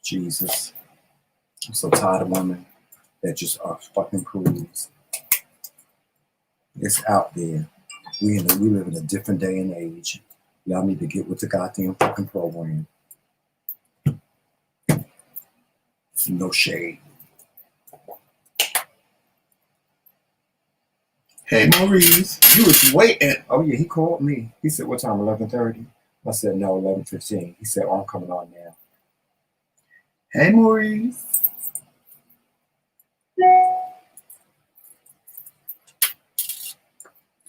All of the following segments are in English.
Jesus. I'm so tired of women that just are fucking prudes. It's out there. We live in a different day and age. Y'all need to get with the goddamn fucking program. No shade. Hey, Maurice, you was waiting. Oh, yeah, he called me. He said, what time, 11:30? I said, no, 11:15. He said, oh, I'm coming on now. Hey, Maurice.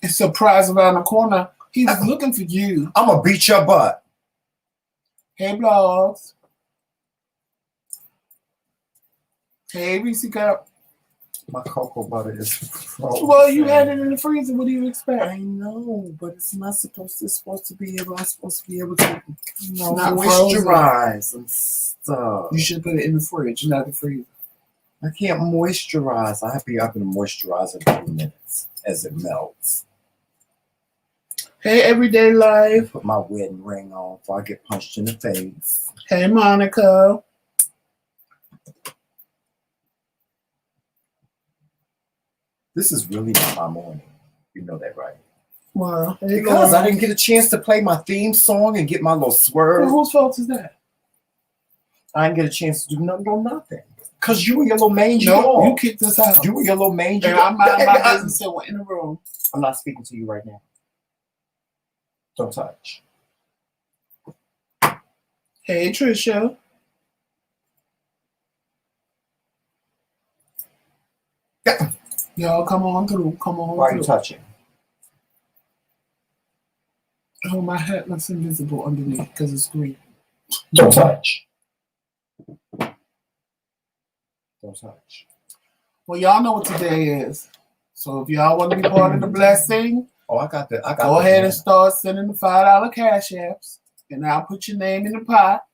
It's a surprise around the corner. He was looking for you. I'm going to beat your butt. Hey, Blogs. Hey, Reese Cup. My cocoa butter is frozen. Well, you had it in the freezer. What do you expect? I know, but it's not supposed to. It's supposed to be able. I'm supposed to be able to, not moisturize and stuff. You should put it in the fridge, not the freezer. I can't moisturize. I have to be up and moisturize in a few minutes as it melts. Hey, everyday life. Put my wedding ring on before I get punched in the face. Hey, Monica. This is really not my morning. You know that, right? Well, because I didn't get a chance to play my theme song and get my little swerve. Well, whose fault is that? I didn't get a chance to do nothing. Because you and your little mangy dog. No, you kicked us out. You and your little mangy dog. I'm mind my business and went in the room. I'm not speaking to you right now. Don't touch. Hey, Trisha. Yeah. Y'all come on through. Come on. Why are you touching? Oh, my hat looks invisible underneath because it's green. Don't touch. Don't touch. Well, y'all know what today is. So if y'all want to be part of the blessing, I got that. Go ahead and start sending the $5 cash apps, and I'll put your name in the pot.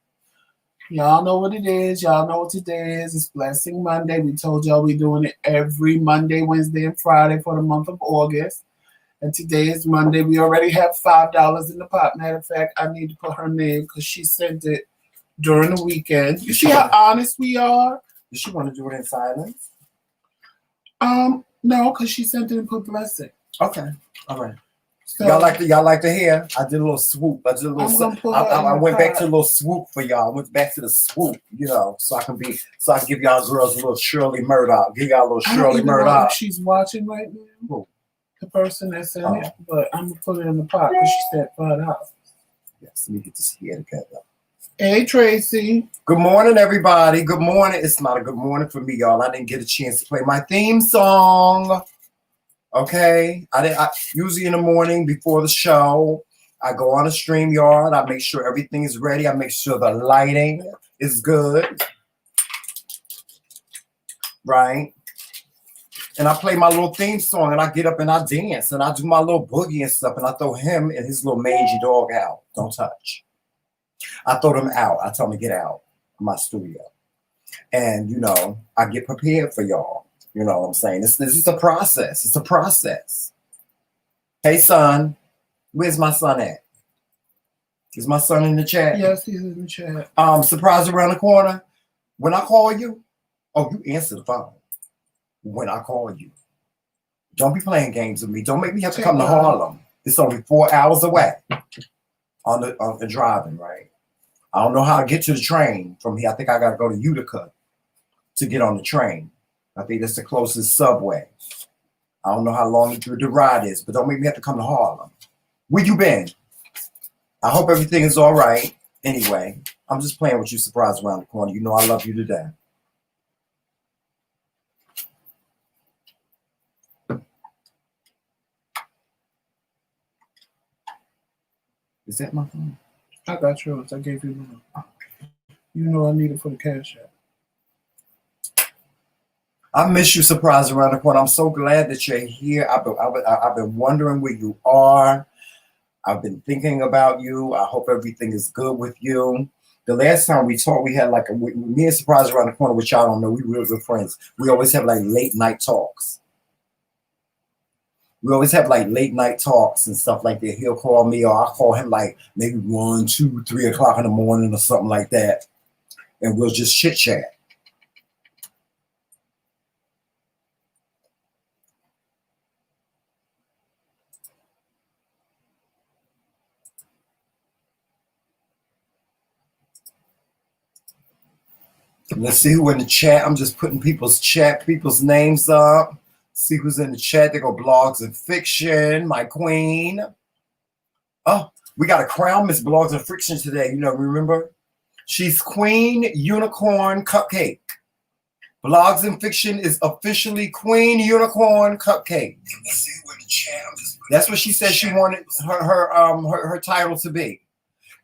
Y'all know what it is. Y'all know what today is. It's Blessing Monday. We told y'all we're doing it every Monday, Wednesday, and Friday for the month of August. And today is Monday. We already have $5 in the pot. Matter of fact, I need to put her name because she sent it during the weekend. You see how honest we are? Does she want to do it in silence? No, because she sent it and put blessing. Okay. All right. So, y'all like to hear? I did a little swoop. I went back to a little swoop for y'all. I went back to the swoop, so I can give y'all girls a little Shirley Murdoch. Give y'all a little Shirley Murdoch. She's watching right now. Who? The person that sent it, but I'm gonna put it in the pot because she said $5. Yes, let me get this here together. Hey, Tracy. Good morning, everybody. Good morning. It's not a good morning for me, y'all. I didn't get a chance to play my theme song. Okay, I usually in the morning before the show, I go on a StreamYard. I make sure everything is ready. I make sure the lighting is good, right? And I play my little theme song, and I get up and I dance, and I do my little boogie and stuff, and I throw him and his little mangy dog out. Don't touch. I throw them out. I tell them to get out of my studio, and I get prepared for y'all. You know what I'm saying? This is a process. It's a process. Hey, son. Where's my son at? Is my son in the chat? Yes, he's in the chat. Surprise around the corner. When I call you, you answer the phone. When I call you. Don't be playing games with me. Don't make me have to come to Harlem. It's only 4 hours away on the driving, right? I don't know how to get to the train from here. I think I got to go to Utica to get on the train. I think that's the closest subway. I don't know how long the ride is, but don't make me have to come to Harlem. Where you been? I hope everything is all right. Anyway, I'm just playing with you, surprise around the corner. You know I love you to death. Is that my phone? I got yours. I gave you one. You know I need it for the cash app. I miss you, surprise around the corner. I'm so glad that you're here. I've been wondering where you are. I've been thinking about you. I hope everything is good with you. The last time we talked, we had me and Surprise around the corner, which y'all don't know, we real good friends. We always have late night talks. We always have late night talks and stuff like that. He'll call me or I'll call him maybe 1, 2, 3 o'clock in the morning or something like that. and we'll just chit chat. Let's see who in the chat. I'm just putting people's names up. See who's in the chat. They go Blogs and Fiction, my queen. Oh, we got a crown Miss Blogs and Fiction today. You know, remember? She's Queen Unicorn Cupcake. Blogs and Fiction is officially Queen Unicorn Cupcake. Let's see who in the chat. That's what she said she wanted her title to be.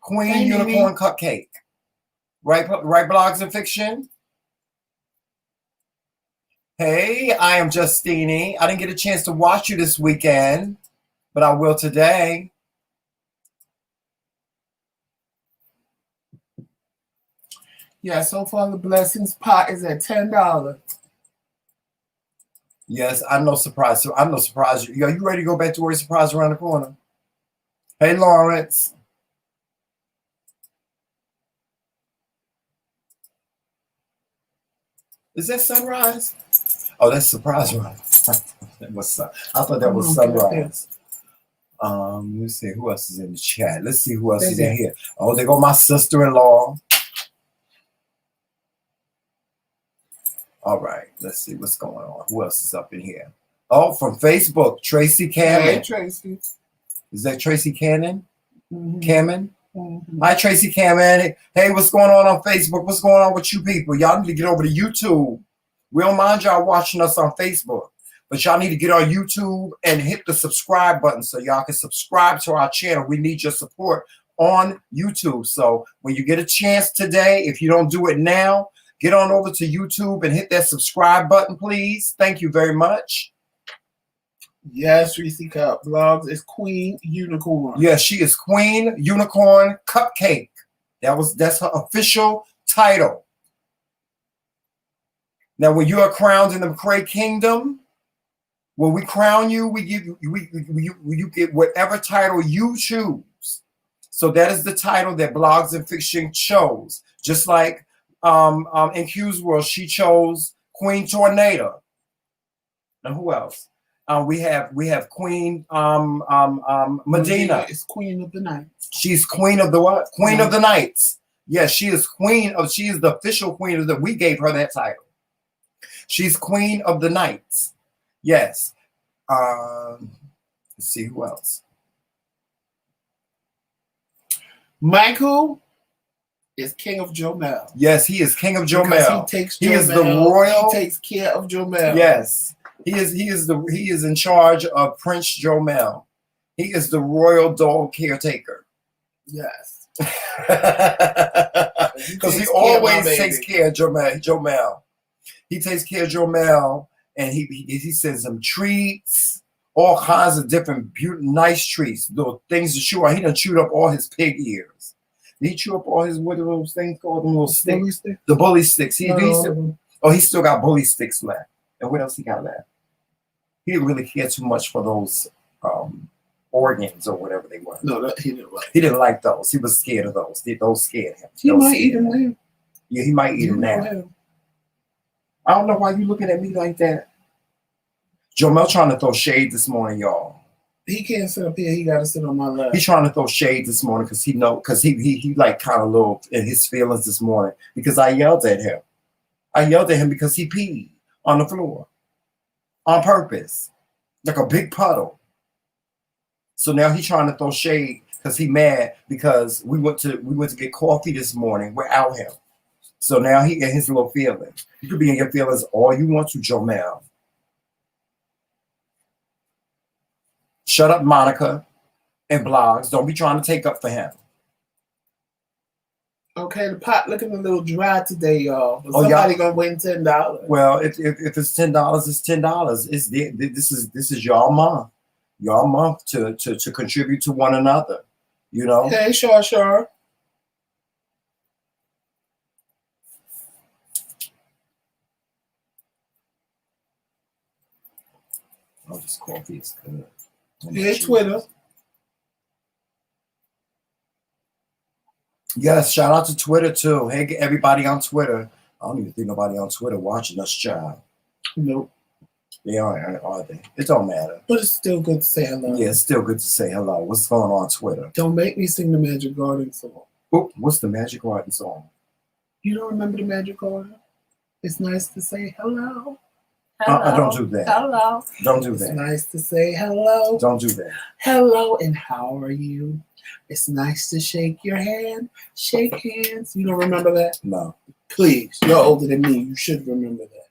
Queen Unicorn Cupcake. Right, Blogs and Fiction? Hey, I am Justine. I didn't get a chance to watch you this weekend, but I will today. Yeah, so far the blessings pot is at $10. Yes, I'm no surprise. So I'm no surprise. Yo, you ready to go back to where surprise around the corner? Hey, Lawrence. Is that sunrise? Oh, that's surprise rise. That was I thought that was sunrise. Let's see who else is in the chat. Let's see who else is in here. Oh, there go my sister-in-law. All right, let's see what's going on. Who else is up in here? Oh, from Facebook, Tracy Cannon. Hey, Tracy. Is that Tracy Cannon? Mm-hmm. Cannon? Mm-hmm. Hi, Tracy Cannon. Hey, what's going on Facebook? What's going on with you people? Y'all need to get over to YouTube. We don't mind y'all watching us on Facebook, but y'all need to get on YouTube and hit the subscribe button so y'all can subscribe to our channel. We need your support on YouTube. So when you get a chance today, if you don't do it now, get on over to YouTube and hit that subscribe button, please. Thank you very much. Yes, Reese Cup Blogs is Queen Unicorn. Yes, she is Queen Unicorn Cupcake. That's her official title. Now, when you are crowned in the McRae Kingdom, when we crown you, we give you get whatever title you choose. So that is the title that Blogs and Fiction chose. Just like in Q's world, she chose Queen Tornado. And who else? We have Queen Medina. Is Queen of the Nights. She's Queen of the what? Queen of the Nights. Yes, she is she is the official queen of the. We gave her that title. She's Queen of the Nights. Yes. Let's see who else. Michael is King of Jomel. Yes, he is King of Jomel. Because he takes Jomel. He is the royal. He takes care of Jomel. Yes. He is in charge of Prince Jomel. He is the royal dog caretaker. Yes. Because he always takes care of Jomel. He takes care of Jomel, and he sends him treats, all kinds of different nice treats, the things to chew on. He done chewed up all his pig ears. Did he chew up all his, what are those things called? Them little sticks? The bully sticks. He still got bully sticks left. And what else he got left? He didn't really care too much for those organs or whatever they were. No, he didn't like. He didn't like those. He was scared of those. Those scared him. He might eat them now. Yeah, he might eat them now. I don't know why you looking at me like that. Jomel trying to throw shade this morning, y'all. He can't sit up here. He got to sit on my lap. He's trying to throw shade this morning because he like kind of little in his feelings this morning because I yelled at him. I yelled at him because he peed on the floor on purpose, like a big puddle. So now he's trying to throw shade because he mad because we went to get coffee this morning without him. So now he in his little feelings. You could be in your feelings all you want to, Jomel. Shut up, Monica and Blogs. Don't be trying to take up for him. Okay, the pot looking a little dry today, y'all. But somebody gonna win $10. Well, if it's $10, it's $10. This is y'all month. Y'all month to contribute to one another. You know? Okay, sure. Oh, this coffee is good. Hey, Twitter. Yes, shout out to Twitter too. Hey, everybody on Twitter. I don't even think nobody on Twitter watching us, child. Nope. They are they? It don't matter. But it's still good to say hello. Yeah, it's still good to say hello. What's going on Twitter? Don't make me sing the Magic Garden song. Oop, what's the Magic Garden song? You don't remember the Magic Garden? It's nice to say hello. Don't do that. Hello. Don't do It's that. nice to say hello. Don't do that. Hello, and how are you? It's nice to shake your hand. Shake hands. You don't remember that? No. Please. You're older than me. You should remember that.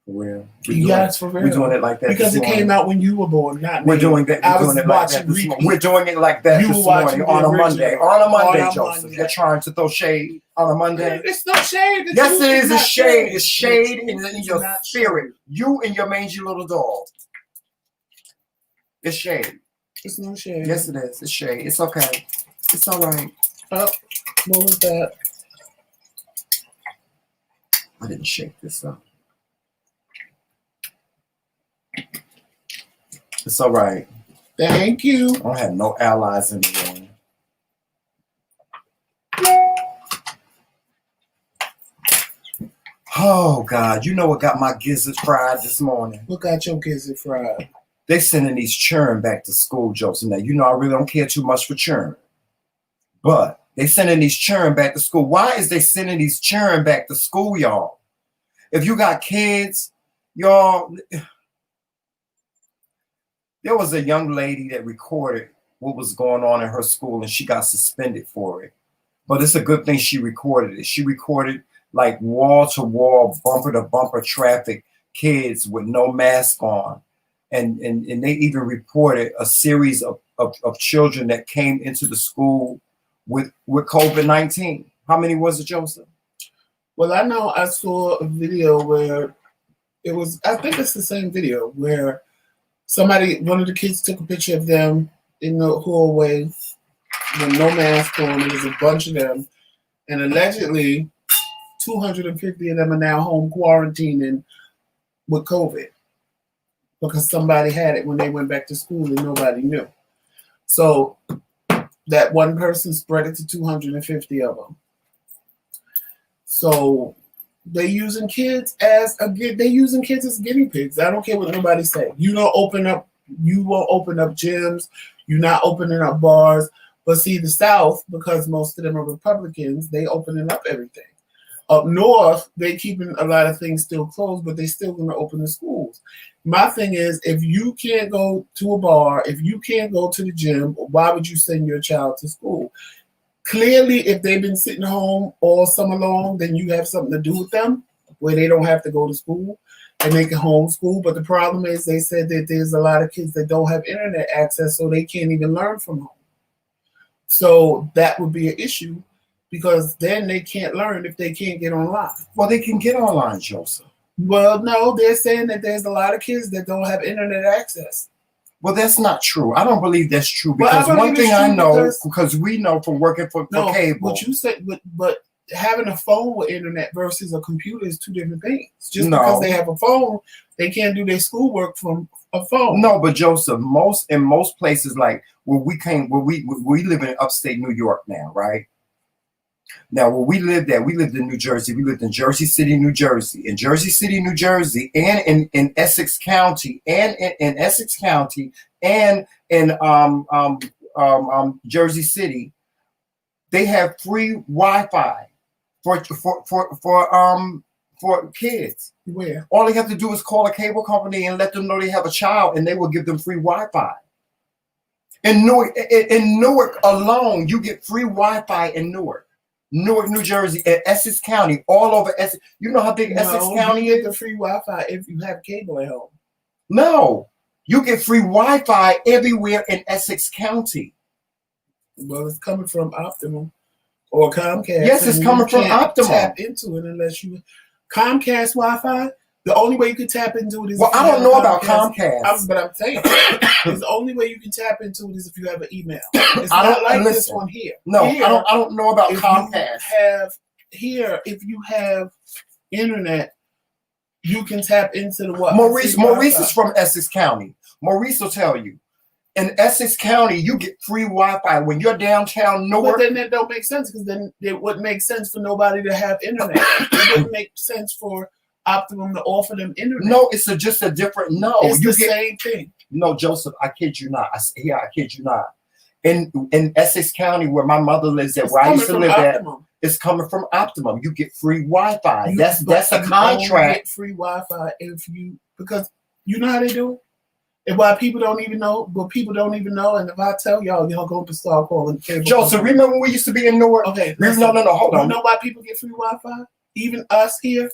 For real? Yes, for real. We're doing it like that because this it came out when you were born, not me. We're doing that. I was Doing it like that watching this repeat. morning. We're doing it like that You this were watching morning on the a Monday. original. On a Monday, On a Joseph. Monday. You're trying to throw shade on a Monday. It's no shade. Yes, it is. Not It's shade. It's shade. shade in It's your not spirit. shade. You and your mangy little dog. It's shade. It's no shade. Yes, it is. It's shade. It's okay. It's all right. Oh, what was that? I didn't shake this up. It's all right. Thank you. I don't have no allies in the room. Oh, God. You know what got my gizzards fried this morning? What got your gizzard fried? They sending these children back to school, Joseph. Now, you know I really don't care too much for children. But they sending these children back to school. Why is they sending these children back to school, y'all? If you got kids, y'all... There was a young lady that recorded what was going on in her school, and she got suspended for it. But it's a good thing she recorded it. She recorded like wall-to-wall, bumper-to-bumper traffic, kids with no mask on. And they even reported a series of children that came into the school with COVID-19. How many was it, Joseph? Well, I know I saw a video where it was, I think it's the same video, where one of the kids took a picture of them in the hallway with no mask on. There was a bunch of them. And allegedly, 250 of them are now home quarantining with COVID because somebody had it when they went back to school and nobody knew. So that one person spread it to 250 of them. So they're using kids as guinea pigs. I don't care what nobody say. You won't open up gyms. You're not opening up bars. But see, the South, because most of them are Republicans, they opening up everything. Up north, they keeping a lot of things still closed, but they still going to open the schools. My thing is, if you can't go to a bar, if you can't go to the gym, why would you send your child to school? Clearly, if they've been sitting home all summer long, then you have something to do with them where they don't have to go to school and they can homeschool. But the problem is they said that there's a lot of kids that don't have internet access, so they can't even learn from home. So that would be an issue because then they can't learn if they can't get online. Well, they can get online, Joseph. Well, no, they're saying that there's a lot of kids that don't have internet access. Well, that's not true. I don't believe that's true because one thing I know, because we know from working for cable. What you said, but having a phone with internet versus a computer is two different things. Just because they have a phone, they can't do their schoolwork from a phone. No, but Joseph, in most places like where we live in upstate New York now, right? Now, where we lived in New Jersey. We lived in Jersey City, New Jersey. In Jersey City, New Jersey, and in Essex County, and in Essex County, and in Jersey City, they have free Wi-Fi for kids. Where? All they have to do is call a cable company and let them know they have a child, and they will give them free Wi-Fi. In Newark alone, you get free Wi-Fi in Newark, New Jersey, and Essex County, all over Essex. You know how big Essex County you is? get the free Wi-Fi if you have cable at home. No, you get free Wi-Fi everywhere in Essex County. Well, it's coming from Optimum or Comcast. Yes, it's coming from Optimum. Tap into it unless you Comcast Wi-Fi. The only way you can tap into it is I don't know about Comcast. But I'm saying the only way you can tap into it is if you have an email. It's not like this one here. No, here, I don't know about Comcast. If you have internet, you can tap into the what? Maurice is from Essex County. Maurice will tell you. In Essex County, you get free Wi-Fi when you're downtown Newark. But then that don't make sense because then it wouldn't make sense for nobody to have internet. It wouldn't make sense for Optimum to offer them internet. No, it's just a different. No, it's the same thing. No, Joseph, I kid you not. I kid you not. In Essex County, where my mother lives at, where I used to live Optimum. it's coming from Optimum. You get free Wi-Fi. That's a You contract. get free Wi-Fi because you know how they do it. And why people don't even know, but people don't even know. And if I tell y'all going to start calling cable. Joseph, remember when we used to be in Newark? Okay. No, hold on. You know why people get free Wi-Fi? Even us here?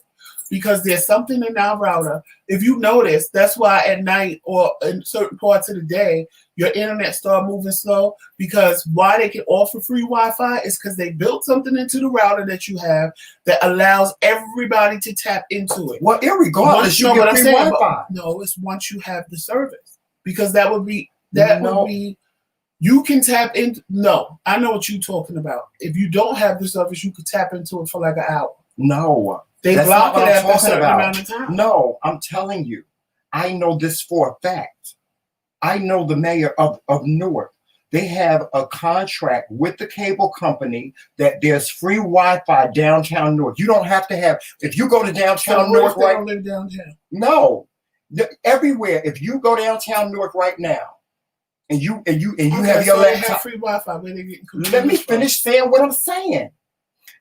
Because there's something in our router. If you notice, that's why at night or in certain parts of the day, your internet start moving slow. Because why they can offer free Wi-Fi is because they built something into the router that you have that allows everybody to tap into it. Well, irregardless, you get free Wi-Fi. No, it's once you have the service. Because that would be you can tap in. No, I know what you're talking about. If you don't have the service, you could tap into it for like an hour. No. They block it after a certain amount of time. No, I'm telling you. I know this for a fact. I know the mayor of Newark. They have a contract with the cable company that there's free Wi-Fi downtown Newark. You don't have to have, if you go to downtown Newark right now. Live downtown? No. Everywhere. If you go downtown Newark right now and you have your laptop. They have free Wi-Fi. Where they get Let me finish saying what I'm saying.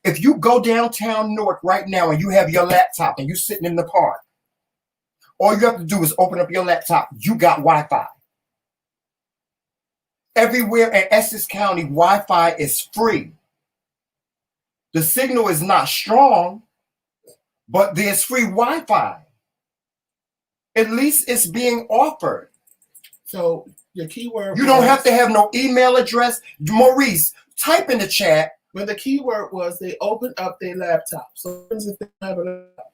If you go downtown Newark right now and you have your laptop and you're sitting in the park, all you have to do is open up your laptop. You got Wi-Fi. Everywhere in Essex County, Wi-Fi is free. The signal is not strong, but there's free Wi-Fi. At least it's being offered. So the keyword. You don't have to have no email address. Maurice, type in the chat. But the keyword was they opened up their laptop. So if they have a laptop.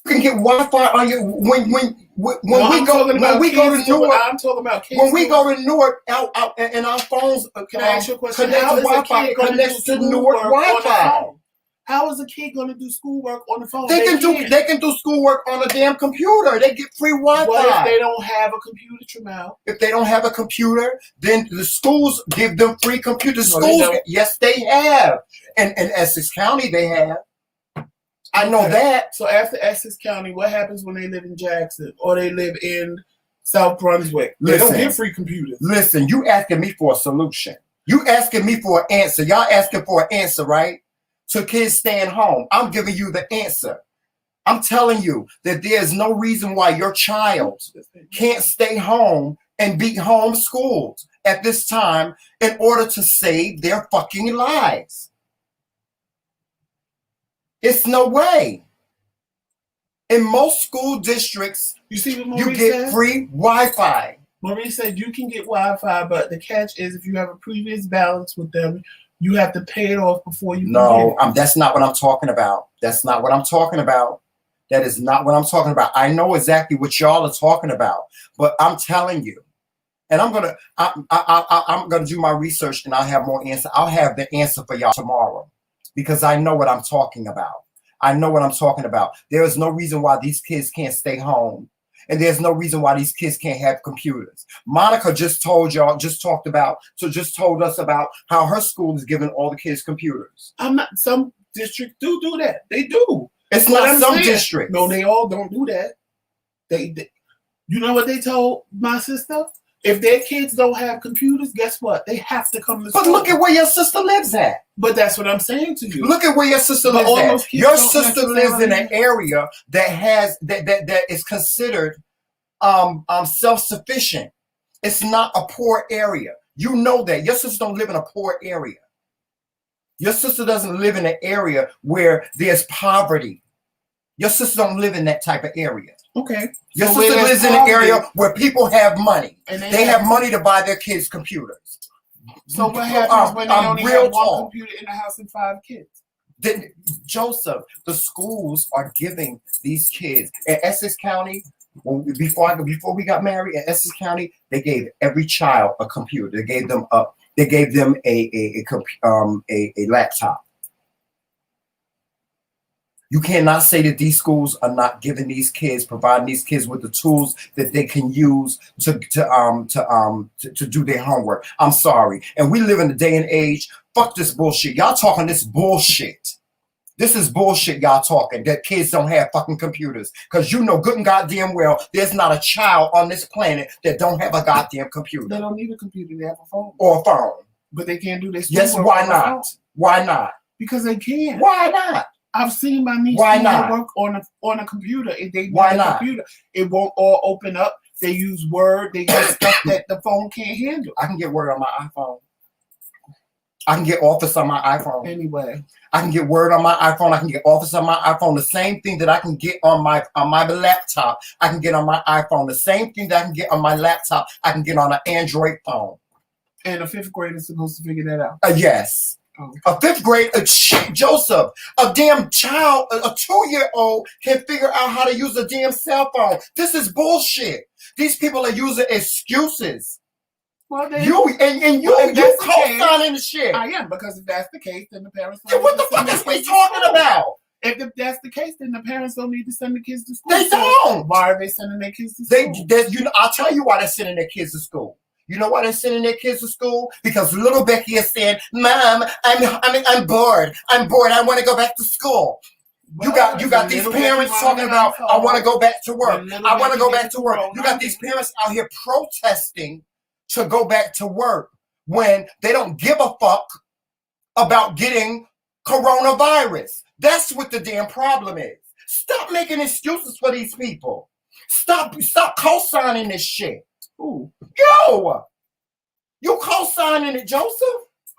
You can get Wi-Fi on your when we go to Newark. I'm talking about kids. When we go to Newark, out and our phones can I ask you a question? Connect to Wi-Fi. Connects to Newark Wi-Fi. How is a kid going to do schoolwork on the phone? They can do schoolwork on a damn computer. They get free Wi-Fi. What if they don't have a computer, Trammell? If they don't have a computer, then the schools give them free computers. No, Schools, yes, they have. And in Essex County, they have. I know that. So after Essex County, what happens when they live in Jackson or they live in South Brunswick? They don't get free computers. Listen, you asking me for a solution. You asking me for an answer. Y'all asking for an answer, right? To kids staying home. I'm giving you the answer. I'm telling you that there's no reason why your child can't stay home and be homeschooled at this time in order to save their fucking lives. It's no way. In most school districts, you see what you get free Wi-Fi. Maurice said you can get Wi-Fi, but the catch is if you have a previous balance with them, you have to pay it off before you. No, that's not what I'm talking about. That's not what I'm talking about. That is not what I'm talking about. I know exactly what y'all are talking about, but I'm telling you, and I'm gonna do my research and I'll have more answer. I'll have the answer for y'all tomorrow because I know what I'm talking about. I know what I'm talking about. There is no reason why these kids can't stay home. And there's no reason why these kids can't have computers. Monica just told us about how her school is giving all the kids computers. Some districts do that. They do. It's not some districts. No, they all don't do that. They you know what they told my sister? If their kids don't have computers, guess what? They have to come to school. But look at where your sister lives at. But that's what I'm saying to you. Look at where your sister lives at. Your sister lives in an area that is considered self-sufficient. It's not a poor area. You know that. Your sister don't live in a poor area. Your sister doesn't live in an area where there's poverty. Your sister don't live in that type of area. Okay. Your sister lives in an area where people have money. And they have money to buy their kids computers. So what happens when they only have one computer in the house and 5 kids? Then, Joseph, the schools are giving these kids in Essex County. Before we got married in Essex County, they gave every child a computer. They gave them a laptop. You cannot say that these schools are not giving these kids, providing these kids with the tools that they can use to do their homework. I'm sorry. And we live in a day and age. Fuck this bullshit. Y'all talking this bullshit. This is bullshit y'all talking, that kids don't have fucking computers. Because you know good and goddamn well there's not a child on this planet that don't have a goddamn computer. They don't need a computer, they have a phone. Or a phone. But they can't do this. Yes, why not? Why not? Because they can't. Why not? I've seen my niece work on a computer. If they why need a not? Computer, it won't all open up. They use Word. They use stuff that the phone can't handle. I can get Word on my iPhone. I can get Office on my iPhone. Anyway, I can get Word on my iPhone. I can get Office on my iPhone. The same thing that I can get on my laptop, I can get on my iPhone. The same thing that I can get on my laptop, I can get on an Android phone. And a fifth grader is supposed to figure that out. Yes. Oh. A fifth grade, Joseph, a damn child, a 2-year-old can figure out how to use a damn cell phone. This is bullshit. These people are using excuses. Well, then, you co-signing the shit. I am, because if that's the case, then the parents. And what the fuck is we talking about? If that's the case, then the parents don't need to send the kids to school. They don't. Why are they sending their kids to school? I'll tell you why they're sending their kids to school. You know why they're sending their kids to school? Because little Becky is saying, "Mom, I'm bored. I'm bored. I want to go back to school." Well, you got these parents talking about, "I want to go back to work. I want to go back to work." You got these parents out here protesting to go back to work when they don't give a fuck about getting coronavirus. That's what the damn problem is. Stop making excuses for these people. Stop co-signing this shit. Ooh. Yo, you co-signing it, Joseph?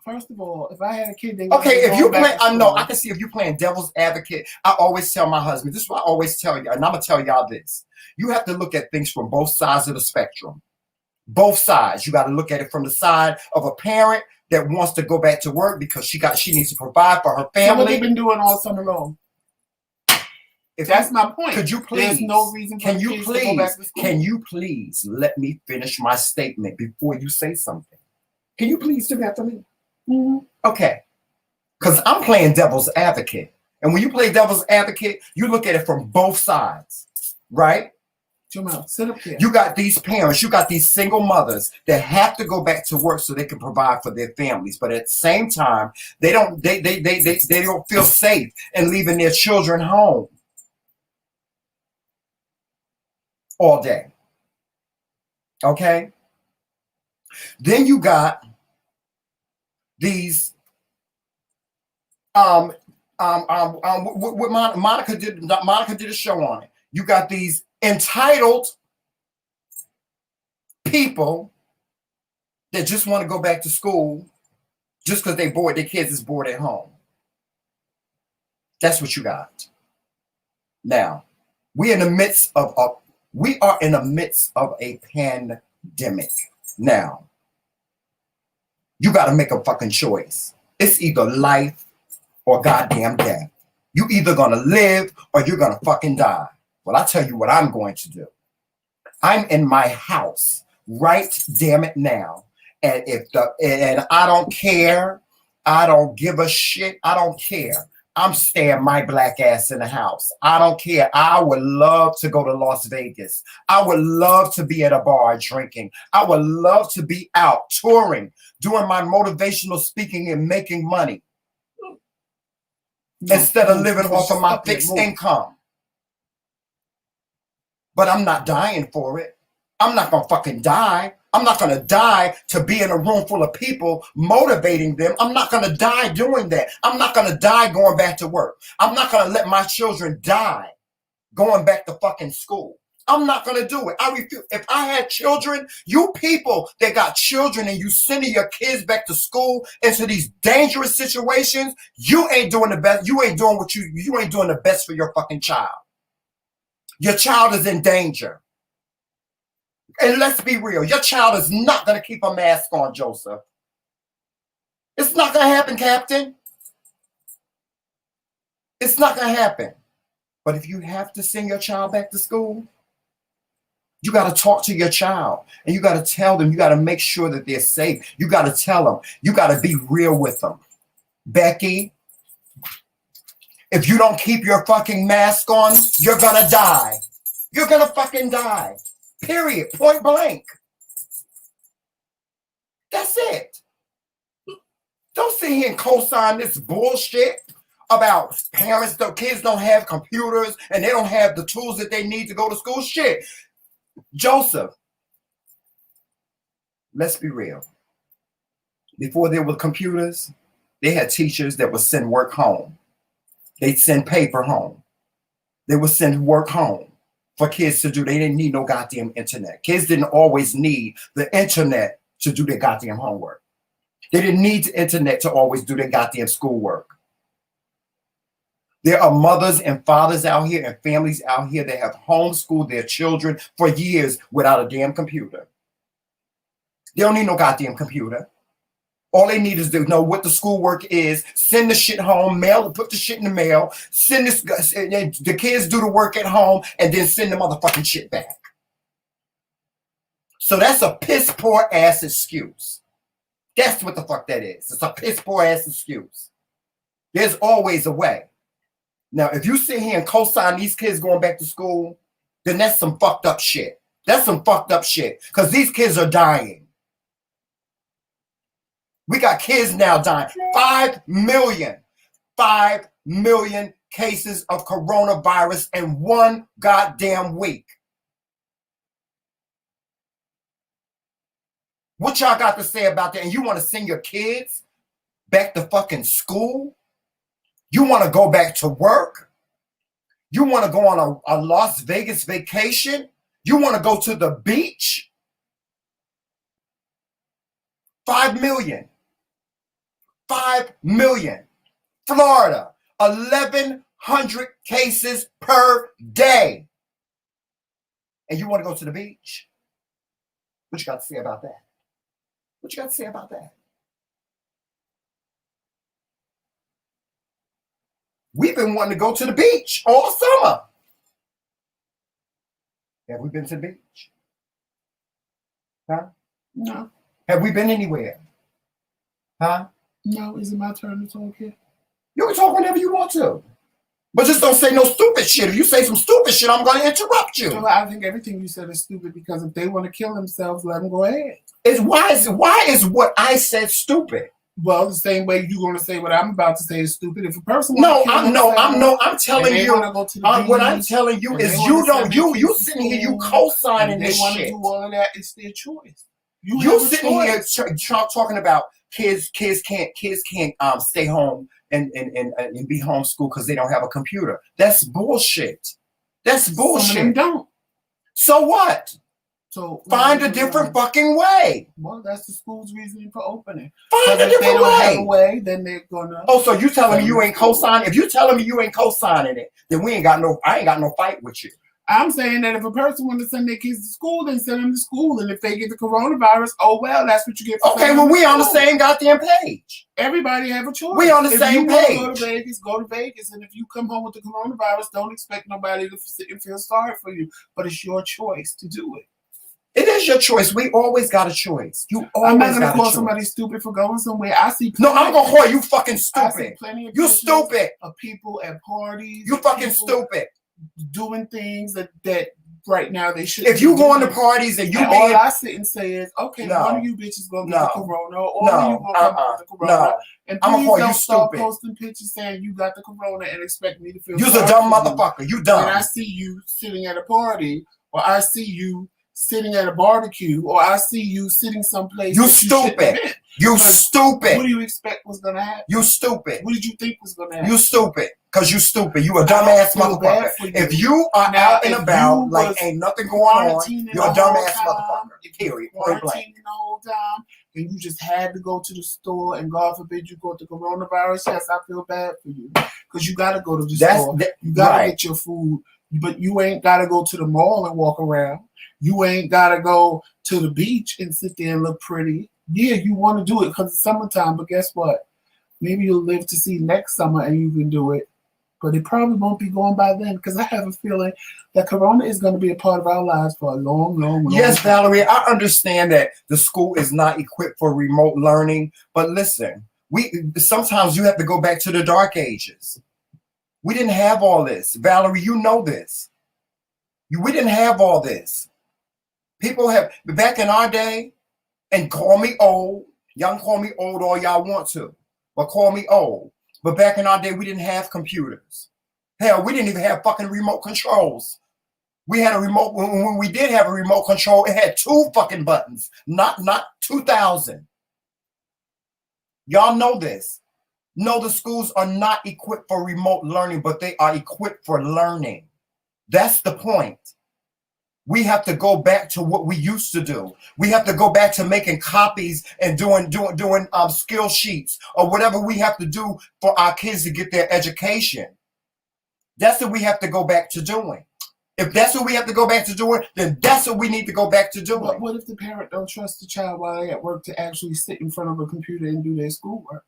First of all, if I had a kid, okay. If you play, I know I can see if you're playing devil's advocate. I always tell my husband, this is what I always tell you, and I'm gonna tell y'all this: you have to look at things from both sides of the spectrum. Both sides. You got to look at it from the side of a parent that wants to go back to work because she needs to provide for her family. So what they've been doing all summer long. If that's my point. Could you please? There's no reason for kids to go back to school. Can you please let me finish my statement before you say something? Can you please do that for me? Mm-hmm. Okay. Because I'm playing devil's advocate. And when you play devil's advocate, you look at it from both sides, right? Jamal, sit up here. You got these parents, you got these single mothers that have to go back to work so they can provide for their families. But at the same time, they don't feel safe in leaving their children home all day. Okay? Then you got these what Monica did a show on it. You got these entitled people that just want to go back to school just because their kids is bored at home. That's what you got. Now, we are in the midst of a pandemic. Now, you got to make a fucking choice. It's either life or goddamn death. You either gonna live or you're gonna fucking die. Well, I'll tell you what I'm going to do. I'm in my house right damn it now. And and I don't care. I don't give a shit. I don't care. I'm staying my black ass in the house. I don't care. I would love to go to Las Vegas. I would love to be at a bar drinking. I would love to be out touring, doing my motivational speaking and making money instead of living off of my fixed income. But I'm not dying for it. I'm not going to fucking die. I'm not going to die to be in a room full of people motivating them. I'm not going to die doing that. I'm not going to die going back to work. I'm not going to let my children die going back to fucking school. I'm not going to do it. I refuse. If I had children, you people that got children and you sending your kids back to school into these dangerous situations, you ain't doing the best. You ain't doing you ain't doing the best for your fucking child. Your child is in danger. And let's be real, your child is not going to keep a mask on, Joseph. It's not going to happen, Captain. It's not going to happen. But if you have to send your child back to school, you got to talk to your child. And you got to tell them, you got to make sure that they're safe. You got to tell them. You got to be real with them. Becky, If you don't keep your fucking mask on, you're gonna die. You're gonna fucking die. Period. Point blank. That's it. Don't sit here and co-sign this bullshit about parents, the kids don't have computers and they don't have the tools that they need to go to school. Shit. Joseph, let's be real. Before there were computers, they had teachers that would send work home. They'd send paper home. They would send work home for kids to do. They didn't need no goddamn internet. Kids didn't always need the internet to do their goddamn homework. They didn't need the internet to always do their goddamn schoolwork. There are mothers and fathers out here and families out here that have homeschooled their children for years without a damn computer. They don't need no goddamn computer. All they need is to know what the schoolwork is, send the shit home, mail it, put the shit in the mail, send this, the kids do the work at home, and then send the motherfucking shit back. So that's a piss poor ass excuse. That's what the fuck that is. It's a piss poor ass excuse. There's always a way. Now, if you sit here and co-sign these kids going back to school, then that's some fucked up shit. That's some fucked up shit. Because these kids are dying. We got kids now dying. 5 million. 5 million cases of coronavirus in one goddamn week. What y'all got to say about that? And you want to send your kids back to fucking school? You want to go back to work? You want to go on a Las Vegas vacation? You want to go to the beach? 5 million. 5 million. Florida, 1,100 cases per day. And you want to go to the beach? What you got to say about that? What you got to say about that? We've been wanting to go to the beach all summer. Have we been to the beach? Huh? No. Have we been anywhere? Huh? No, is it my turn to talk here? You can talk whenever you want to. But just don't say no stupid shit. If you say some stupid shit, I'm going to interrupt you. Well, I think everything you said is stupid because if they want to kill themselves, let them go ahead. Why is what I said stupid? Well, the same way you're going to say what I'm about to say is stupid. If a person I'm telling you. What I'm telling you is you sitting here, you co-signing this shit. They want to do all of that. It's their choice. You sitting here talking about kids can't stay home and be homeschooled because they don't have a computer. That's bullshit. That's bullshit. Some of them don't. So what? So find a different fucking way. Well, that's the school's reasoning for opening. Find a different way. If they don't have a way, then they're gonna. Oh, so you telling me you ain't co-signing? If you telling me you ain't co-signing it, then I ain't got no fight with you. I'm saying that if a person wants to send their kids to school, then send them to school. And if they get the coronavirus, oh well, that's what you get. Okay, well we on the same goddamn page. Everybody have a choice. We on the same page. Go to Vegas. And if you come home with the coronavirus, don't expect nobody to sit and feel sorry for you. But it's your choice to do it. It is your choice. We always got a choice. I'm not gonna call somebody stupid for going somewhere. I see. No, I'm gonna call you fucking stupid. I see plenty of you stupid. Of people at parties. You fucking stupid. Doing things that right now they should. If you going to parties and you all I sit and say is, okay, one of you bitches gonna get the corona, or you gonna come with the corona. And please don't start posting pictures saying you got the corona and expect me to feel. You're a dumb motherfucker. You dumb. When I see you sitting at a party, or I see you sitting at a barbecue, or I see you sitting someplace. You stupid. You stupid. What do you expect was gonna happen? You stupid. What did you think was gonna happen? You stupid. Because you stupid. You a dumbass motherfucker. If you are out and about like ain't nothing going on, you're a dumbass motherfucker. Period. Quarantining the whole time, and you just had to go to the store, and God forbid you got the coronavirus. Yes, I feel bad for you. Because you got to go to the store. You got to get your food. But you ain't got to go to the mall and walk around. You ain't got to go to the beach and sit there and look pretty. Yeah, you want to do it because it's summertime, but guess what? Maybe you'll live to see next summer and you can do it. But it probably won't be going by then because I have a feeling that Corona is going to be a part of our lives for a long, long, long Yes, time. Valerie, I understand that the school is not equipped for remote learning. But listen, sometimes you have to go back to the dark ages. We didn't have all this. Valerie, you know this. We didn't have all this. People have, back in our day, and call me old. Y'all can call me old all y'all want to, but call me old. But back in our day, we didn't have computers. Hell, we didn't even have fucking remote controls. We had a remote, when we did have a remote control, it had 2 fucking buttons, not 2,000. Y'all know this. No, the schools are not equipped for remote learning, but they are equipped for learning. That's the point. We have to go back to what we used to do. We have to go back to making copies and doing skill sheets or whatever we have to do for our kids to get their education. That's what we have to go back to doing. If that's what we have to go back to doing, then that's what we need to go back to doing. But what if the parent don't trust the child while they're at work to actually sit in front of a computer and do their schoolwork?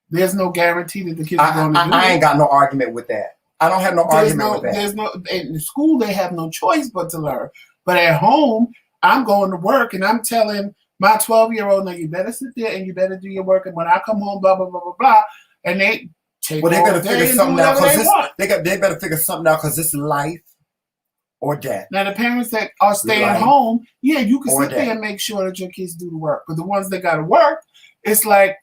There's no guarantee that the kids are going to do it. I ain't got no argument with that. I don't have no argument with that. In school, they have no choice but to learn. But at home, I'm going to work and I'm telling my 12-year-old, now you better sit there and you better do your work. And when I come home, blah, blah, blah, blah, blah. And they take they better figure something out because they better figure something out because it's life or death. Now, the parents that are staying home, yeah, you can sit there and make sure that your kids do the work. But the ones that got to work, it's like,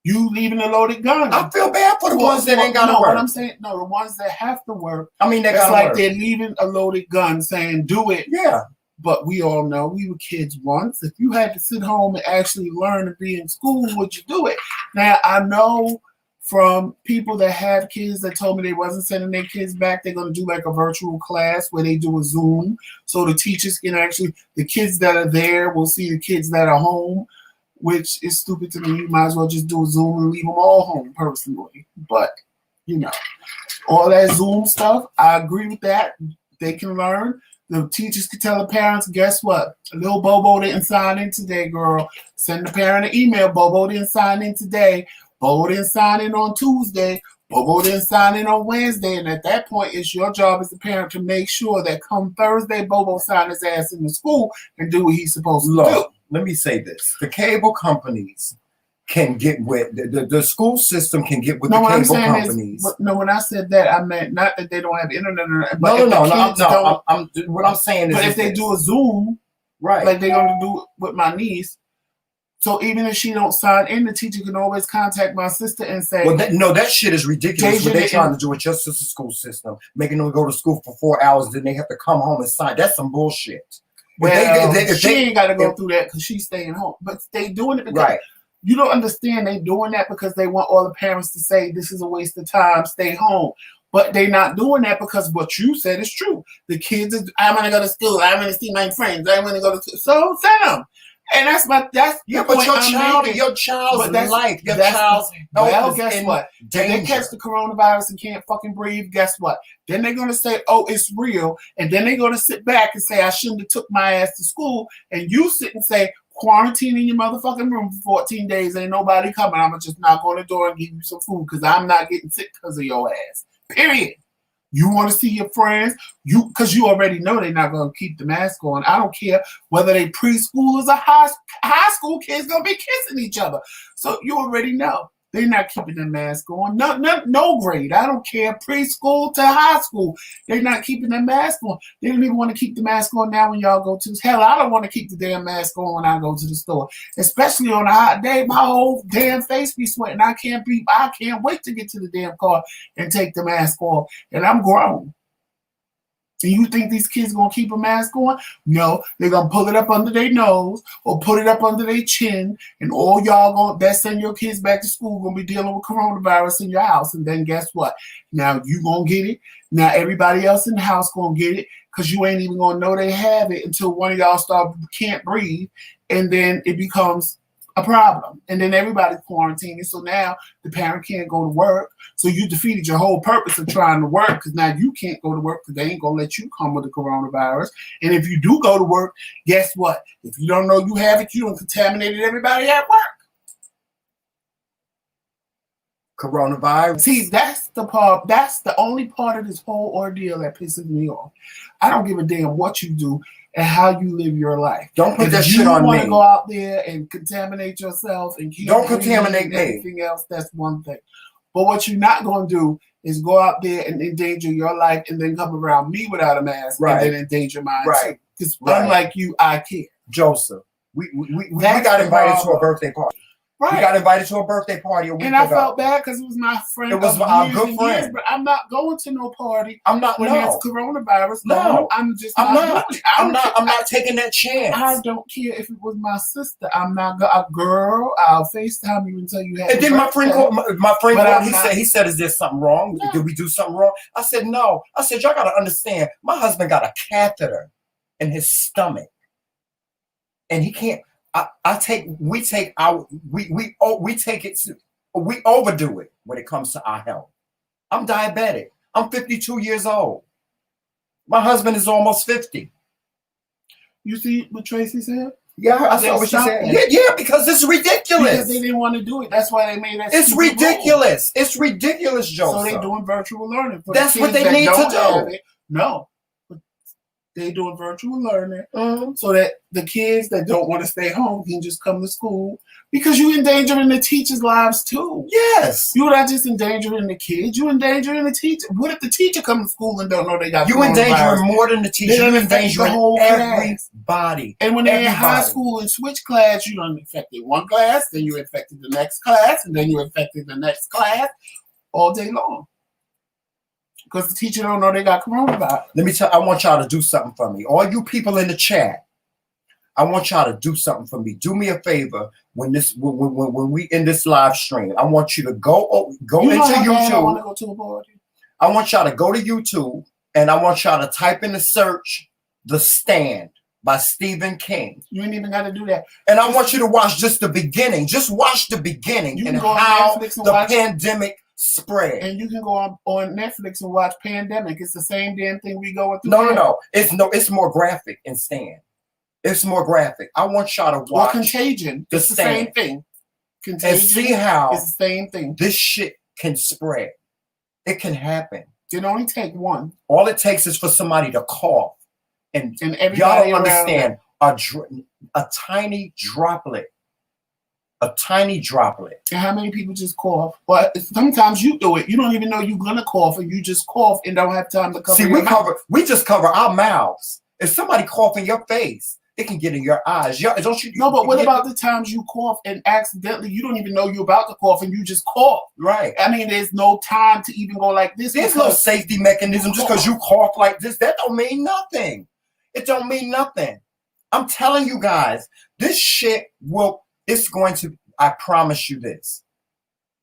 you leaving a loaded gun. I feel bad for the ones that ain't got to work. What I'm saying, no, the ones that have to work. I mean, it's like they're leaving a loaded gun saying, do it. Yeah. But we all know we were kids once. If you had to sit home and actually learn and be in school, would you do it? Now, I know from people that have kids that told me they wasn't sending their kids back, they're going to do like a virtual class where they do a Zoom. So the teachers can actually, the kids that are there will see the kids that are home, which is stupid to me. You might as well just do a Zoom and leave them all home personally. But, you know, all that Zoom stuff, I agree with that. They can learn. The teachers can tell the parents, guess what? Little Bobo didn't sign in today, girl. Send the parent an email. Bobo didn't sign in today. Bobo didn't sign in on Tuesday. Bobo didn't sign in on Wednesday. And at that point, it's your job as a parent to make sure that come Thursday, Bobo sign his ass in the school and do what he's supposed to do. Let me say this. The cable companies can get with, the school system can get with the cable companies. When I said that, I meant not that they don't have internet. What I'm saying is, but if they do a Zoom, right, like they're going to do with my niece, so even if she don't sign in, the teacher can always contact my sister and say, well, that shit is ridiculous. What they're trying to do with just the school system, making them go to school for 4 hours, then they have to come home and sign. That's some bullshit. Well, she ain't got to go through that because she's staying home. But they doing it because you don't understand. They doing that because they want all the parents to say this is a waste of time. Stay home. But they not doing that because what you said is true. The kids is, I want to go to school. I want to see my friends. I want to go to school. So send them. And that's but your child's life, your child's health. Guess what? Danger. They catch the coronavirus and can't fucking breathe. Guess what? Then they're gonna say, "Oh, it's real," and then they're gonna sit back and say, "I shouldn't have took my ass to school." And you sit and say, "Quarantine in your motherfucking room for 14 days. Ain't nobody coming. I'ma just knock on the door and give you some food because I'm not getting sick because of your ass." Period. You want to see your friends, because you already know they're not going to keep the mask on. I don't care whether they preschoolers or high school kids going to be kissing each other. So you already know they're not keeping the mask on. No grade. I don't care. Preschool to high school, they're not keeping the mask on. They don't even want to keep the mask on now when y'all go to. Hell, I don't want to keep the damn mask on when I go to the store, especially on a hot day. My whole damn face be sweating. I can't wait to get to the damn car and take the mask off. And I'm grown. And you think these kids gonna keep a mask on? No, they're gonna pull it up under their nose or put it up under their chin, and all y'all that send your kids back to school gonna be dealing with coronavirus in your house. And then guess what? Now you gonna get it. Now everybody else in the house gonna get it because you ain't even gonna know they have it until one of y'all can't breathe, and then it becomes a problem. And then everybody's quarantining. So now the parent can't go to work. So you defeated your whole purpose of trying to work because now you can't go to work because they ain't going to let you come with the coronavirus. And if you do go to work, guess what? If you don't know you have it, you done contaminated everybody at work. Coronavirus. See, that's the only part of this whole ordeal that pisses me off. I don't give a damn what you do and how you live your life. Don't put that shit on me. You want to go out there and contaminate yourself and keep don't contaminate me. Everything else, that's one thing. But what you're not going to do is go out there and endanger your life and then come around me without a mask and then endanger mine too. Because unlike you, I care. Joseph, we got invited to a birthday party. Right. We got invited to a birthday party a week ago. And I felt bad because it was my friend. It was our good friend. Years, but I'm not going to no party. I'm not. When there's coronavirus. No, I'm just. I'm not. I'm not taking that chance. I don't care if it was my sister. I'm not a girl. I'll FaceTime you until you have. And then my friend called. He said, "Is there something wrong? No. Did we do something wrong?" I said, "No." I said, "Y'all got to understand. My husband got a catheter in his stomach, and he can't." We overdo it when it comes to our health. I'm diabetic. I'm 52 years old. My husband is almost 50. You see what Tracy said? Yeah, I saw what she said. Yeah, because it's ridiculous. Because they didn't want to do it. That's why they made that. It's ridiculous. Rule. It's ridiculous, Joseph. So they're doing virtual learning. For That's what they need to do. No. They're doing virtual learning so that the kids that don't want to stay home can just come to school, because you're endangering the teachers' lives too. Yes. You're not just endangering the kids, you're endangering the teacher. What if the teacher comes to school and don't know they got you endangering more than the teacher. You're endangering everybody. And when they're in high school and switch class, you done infected one class, then you infected the next class, and then you infected the next class all day long. Because the teacher don't know they got coronavirus. Let me tell you, I want y'all to do something for me. All you people in the chat, I want y'all to do something for me. Do me a favor when we in this live stream. I want you to go into YouTube. I want to go to a party. I want y'all to go to YouTube and I want y'all to type in the search "The Stand" by Stephen King. You ain't even got to do that. And I want you to watch just the beginning. Just watch the beginning and how the pandemic spread. And you can go on Netflix and watch Pandemic. It's the same damn thing we going through. No. It's more graphic in Stand. It's more graphic. I want y'all to watch Contagion. It's the same thing. Contagion. And see how it's the same thing. This shit can spread. It can happen. It only take one. All it takes is for somebody to cough. And everybody y'all understand a tiny droplet. A tiny droplet. And how many people just cough? Well, sometimes you do it. You don't even know you're gonna cough, and you just cough and don't have time to cover. See, we just cover our mouths. If somebody cough in your face, it can get in your eyes. Don't you? No, but what about the times you cough and accidentally you don't even know you're about to cough and you just cough? Right. I mean, there's no time to even go like this. There's no safety mechanism just because you cough like this. That don't mean nothing. It don't mean nothing. I'm telling you guys, this shit it's going to, I promise you this.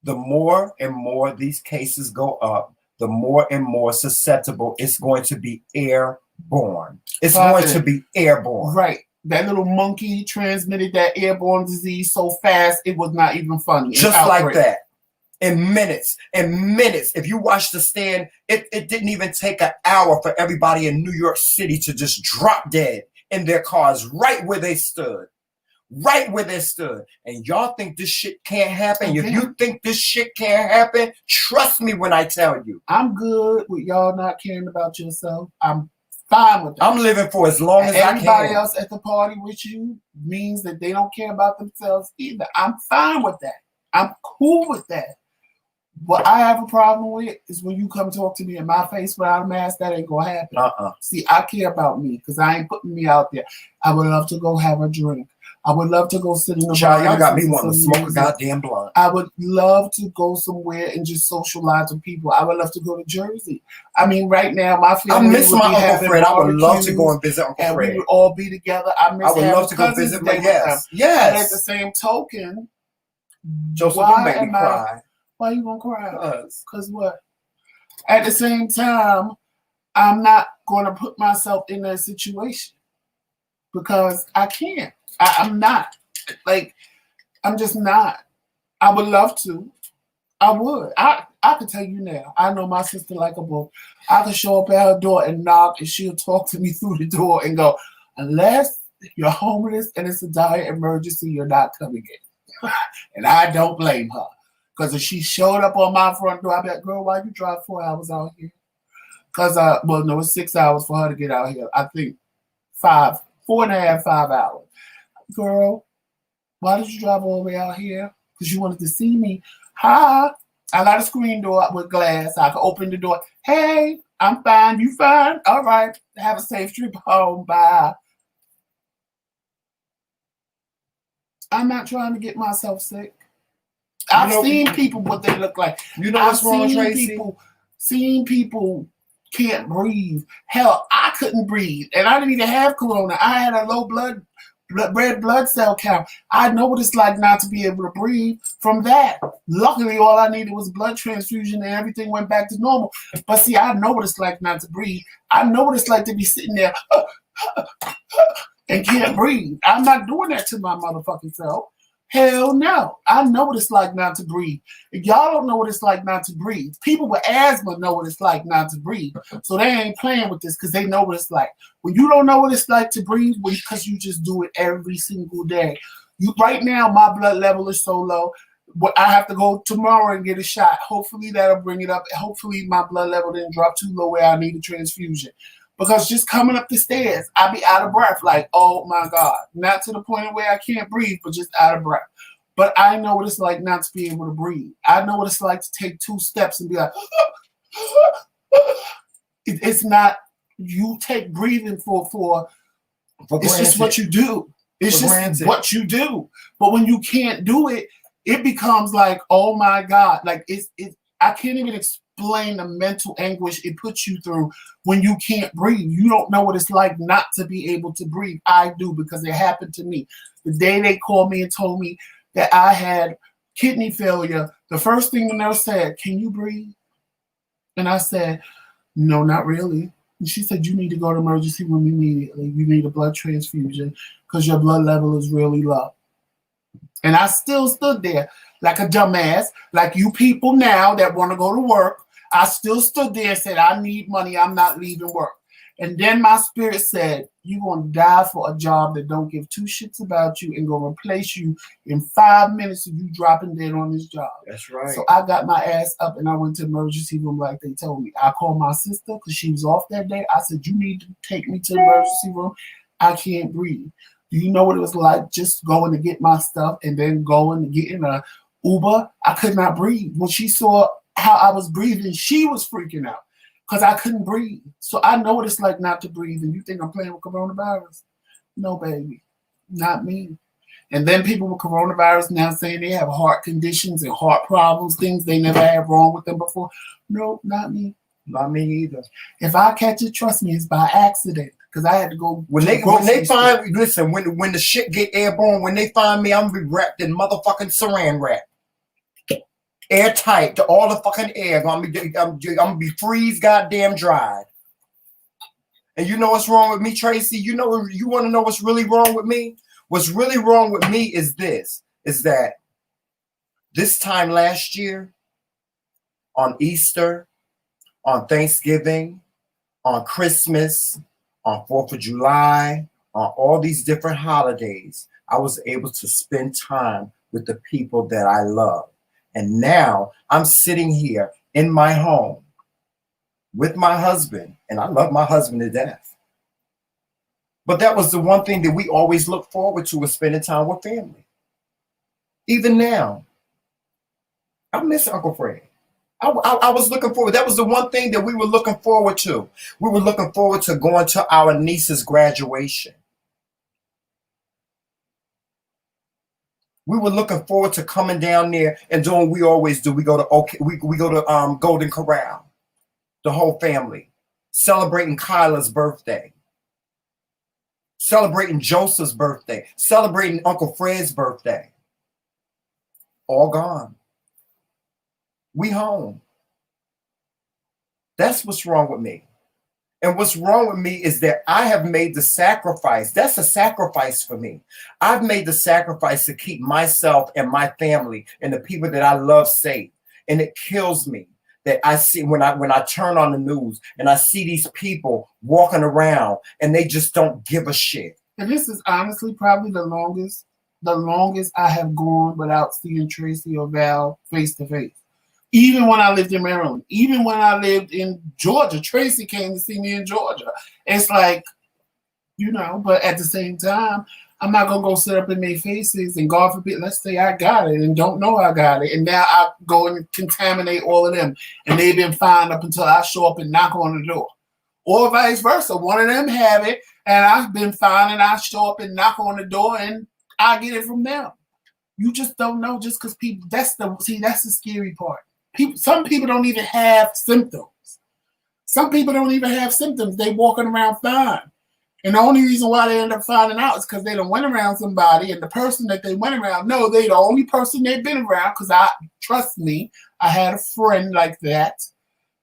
The more and more these cases go up, the more and more susceptible it's going to be airborne. It's going to be airborne. Right. That little monkey transmitted that airborne disease so fast, it was not even funny. Just like that. In minutes. If you watch The Stand, it didn't even take an hour for everybody in New York City to just drop dead in their cars right where they stood. Right where they stood. And y'all think this shit can't happen? If you think this shit can't happen, trust me when I tell you. I'm good with y'all not caring about yourself. I'm fine with that. I'm living for as long as I can. Everybody else at the party with you means that they don't care about themselves either. I'm fine with that. I'm cool with that. What I have a problem with is when you come talk to me in my face without a mask. That ain't gonna happen. See, I care about me because I ain't putting me out there. I would love to go have a drink. I would love to go sit in the bar. Y'all got me wanting to smoke a goddamn blunt. I would love to go somewhere and just socialize with people. I would love to go to Jersey. I mean, right now, my family. I miss my Uncle Fred. I would love to go and visit Uncle Fred. And we would all be together. I would love to go visit my Yes. But at the same token, Joseph, don't make me cry. Why you gonna cry? Because what? At the same time, I'm not gonna put myself in that situation because I can't. I'm not. Like, I'm just not. I would love to. I would. I can tell you now. I know my sister like a book. I can show up at her door and knock, and she'll talk to me through the door and go, unless you're homeless and it's a dire emergency, you're not coming in. And I don't blame her. Because if she showed up on my front door, I'd be like, girl, why you drive 4 hours out here? Because, it's 6 hours for her to get out here. I think 4.5, 5 hours. Girl, why did you drive all the way out here? Because you wanted to see me. Hi. I got a screen door with glass. I can open the door. Hey, I'm fine. You fine? All right. Have a safe trip home. Bye. I'm not trying to get myself sick. I've seen people what they look like. You know what's wrong, Tracy? Seen people can't breathe. Hell, I couldn't breathe, and I didn't even have corona. I had a low red blood cell count. I know what it's like not to be able to breathe from that. Luckily, all I needed was a blood transfusion, and everything went back to normal. But see, I know what it's like not to breathe. I know what it's like to be sitting there and can't breathe. I'm not doing that to my motherfucking self. Hell no. I know what it's like not to breathe. If y'all don't know what it's like not to breathe, people with asthma know what it's like not to breathe. So they ain't playing with this because they know what it's like. When you don't know what it's like to breathe, because you just do it every single day. Right now, my blood level is so low. I have to go tomorrow and get a shot. Hopefully that'll bring it up. Hopefully my blood level didn't drop too low where I need a transfusion. Because just coming up the stairs, I be out of breath. Like, oh my God. Not to the point where I can't breathe, but just out of breath. But I know what it's like not to be able to breathe. I know what it's like to take 2 steps and be like, it's not, you take breathing for it's just what you do. It's just what you do. But when you can't do it, it becomes like, oh my God. Like, I can't even explain the mental anguish it puts you through when you can't breathe. You don't know what it's like not to be able to breathe. I do, because it happened to me. The day they called me and told me that I had kidney failure, the first thing the nurse said, can you breathe? And I said, no, not really. And she said, you need to go to emergency room immediately. You need a blood transfusion because your blood level is really low. And I still stood there like a dumbass, like you people now that want to go to work. I still stood there and said, I need money. I'm not leaving work. And then my spirit said, you're going to die for a job that don't give 2 shits about you and going to replace you in 5 minutes of you dropping dead on this job. That's right. So I got my ass up and I went to the emergency room like they told me. I called my sister because she was off that day. I said, you need to take me to the emergency room. I can't breathe. Do you know what it was like just going to get my stuff and then going to get in a Uber? I could not breathe. When she saw how I was breathing, she was freaking out because I couldn't breathe. So I know what it's like not to breathe. And you think I'm playing with coronavirus? No, baby, not me. And then people with coronavirus now saying they have heart conditions and heart problems, things they never had wrong with them before. No, not me. Not me either. If I catch it, trust me, it's by accident. Because I had to go. When they find me, listen, when the shit get airborne, when they find me, I'm gonna be wrapped in motherfucking saran wrap. Airtight to all the fucking air. I'm gonna be freeze goddamn dried. And you know what's wrong with me, Tracy? You want to know what's really wrong with me? What's really wrong with me is that this time last year, on Easter, on Thanksgiving, on Christmas, on 4th of July, on all these different holidays, I was able to spend time with the people that I love. And now I'm sitting here in my home with my husband, and I love my husband to death. But that was the one thing that we always look forward to, was spending time with family. Even now, I miss Uncle Fred. I was looking forward. That was the one thing that we were looking forward to. We were looking forward to going to our niece's graduation. We were looking forward to coming down there and doing what we always do. We go to Golden Corral, the whole family, celebrating Kyla's birthday, celebrating Joseph's birthday, celebrating Uncle Fred's birthday. All gone. We home. That's what's wrong with me. And what's wrong with me is that I have made the sacrifice. That's a sacrifice for me. I've made the sacrifice to keep myself and my family and the people that I love safe. And it kills me that I see when I turn on the news and I see these people walking around and they just don't give a shit. And this is honestly probably the longest I have gone without seeing Tracy or Val face to face. Even when I lived in Maryland, even when I lived in Georgia, Tracy came to see me in Georgia. It's like, but at the same time, I'm not gonna go sit up in their faces and God forbid, let's say I got it and don't know I got it, and now I go and contaminate all of them, and they've been fine up until I show up and knock on the door, or vice versa. One of them have it, and I've been fine, and I show up and knock on the door, and I get it from them. You just don't know, just because people. That's the scary part. Some people don't even have symptoms. Some people don't even have symptoms. They walking around fine. And the only reason why they end up finding out is because they done went around somebody, and the person that they went around, no, they the only person they've been around, because trust me, I had a friend like that.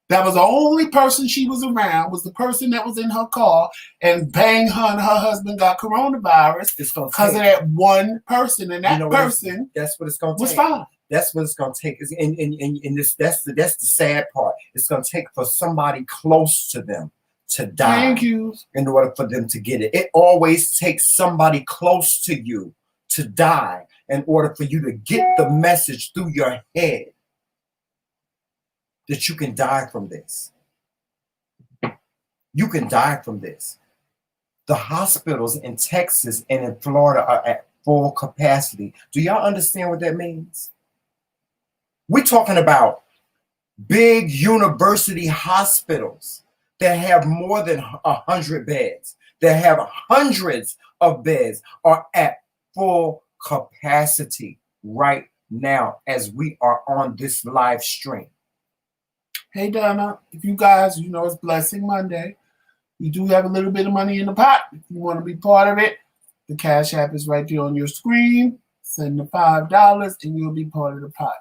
That was the only person she was around, was the person that was in her car, and bang, her and her husband got coronavirus because of that one person, and that person that's what it's going to was take. Fine. That's what it's going to take. And that's the sad part. It's going to take for somebody close to them to die. Thank you. In order for them to get it. It always takes somebody close to you to die in order for you to get the message through your head that you can die from this. You can die from this. The hospitals in Texas and in Florida are at full capacity. Do y'all understand what that means? We're talking about big university hospitals that have more than 100 beds, that have hundreds of beds, are at full capacity right now as we are on this live stream. Hey, Donna, if you guys, it's Blessing Monday. We do have a little bit of money in the pot. If you want to be part of it, the Cash App is right there on your screen. Send the $5 and you'll be part of the pot.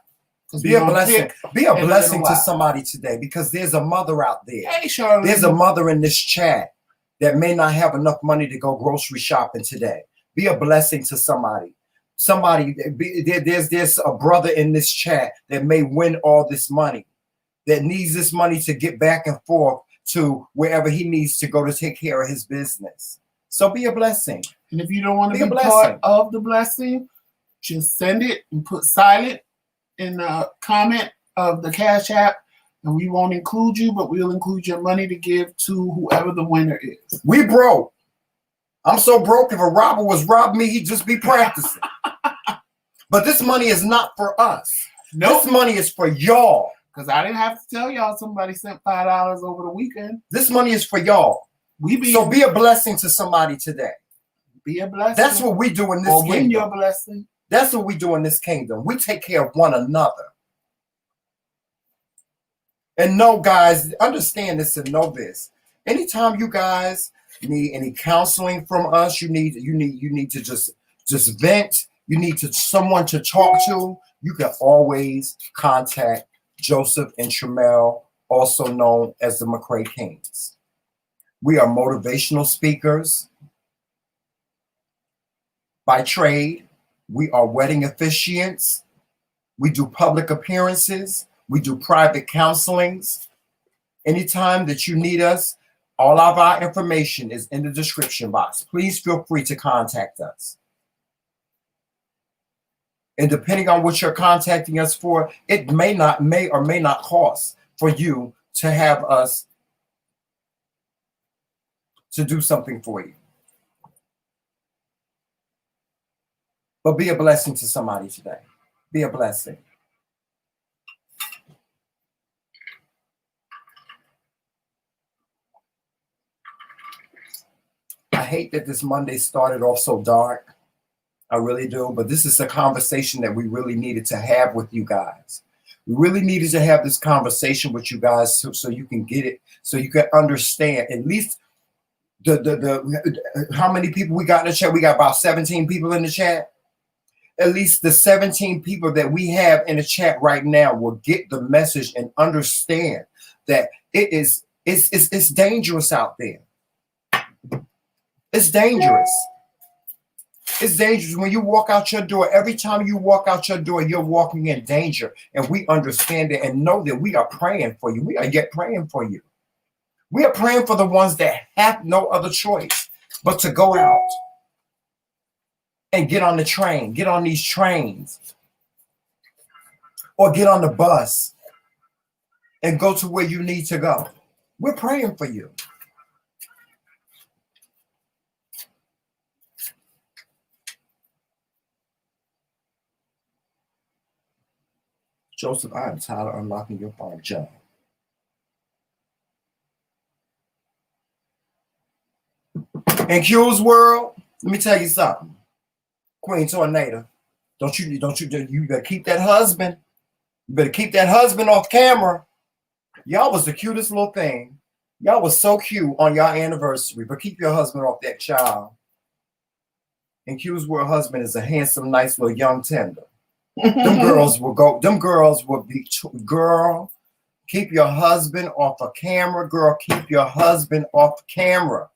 Be a blessing. Be a blessing to somebody today, because there's a mother out there. Hey, Charlotte. There's a mother in this chat that may not have enough money to go grocery shopping today. Be a blessing to somebody. There's a brother in this chat that may win all this money, that needs this money to get back and forth to wherever he needs to go to take care of his business. So be a blessing. And if you don't want to be part of the blessing, just send it and put silent in the comment of the Cash App, and we won't include you, but we'll include your money to give to whoever the winner is. We broke. I'm so broke, if a robber was robbing me, he'd just be practicing. But this money is not for us. Nope. This money is for y'all. Because I didn't have to tell y'all somebody sent $5 over the weekend. This money is for y'all. So be a blessing to somebody today. Be a blessing. That's what we do in this kingdom. Win your blessing. That's what we do in this kingdom. We take care of one another. And know, guys, understand this and know this. Anytime you guys need any counseling from us, you need to just vent. You need someone to talk to. You can always contact Joseph and Tramel, also known as the McRae Kingz. We are motivational speakers by trade. We are wedding officiants. We do public appearances. We do private counselings. Anytime that you need us, all of our information is in the description box. Please feel free to contact us. And depending on what you're contacting us for, it may or may not cost for you to have us to do something for you. But be a blessing to somebody today. Be a blessing. I hate that this Monday started off so dark. I really do. But this is a conversation that we really needed to have with you guys. We really needed to have this conversation with you guys so you can get it, so you can understand at least the how many people we got in the chat. We got about 17 people in the chat. At least the 17 people that we have in the chat right now will get the message and understand that it's dangerous out there. It's dangerous. It's dangerous when you walk out your door. Every time you walk out your door, you're walking in danger. And we understand it and know that we are praying for you. We are yet praying for you. We are praying for the ones that have no other choice but to go out and get on the train, get on these trains, or get on the bus and go to where you need to go. We're praying for you. Joseph, I am tired of unlocking your phone, John. In Q's world, let me tell you something. Queen Tornado, you better keep that husband. You better keep that husband off camera. Y'all was the cutest little thing. Y'all was so cute on your anniversary, but keep your husband off that child. And Q's world husband is a handsome, nice little young tender. Them girls will be, girl, keep your husband off a camera. Girl, keep your husband off camera.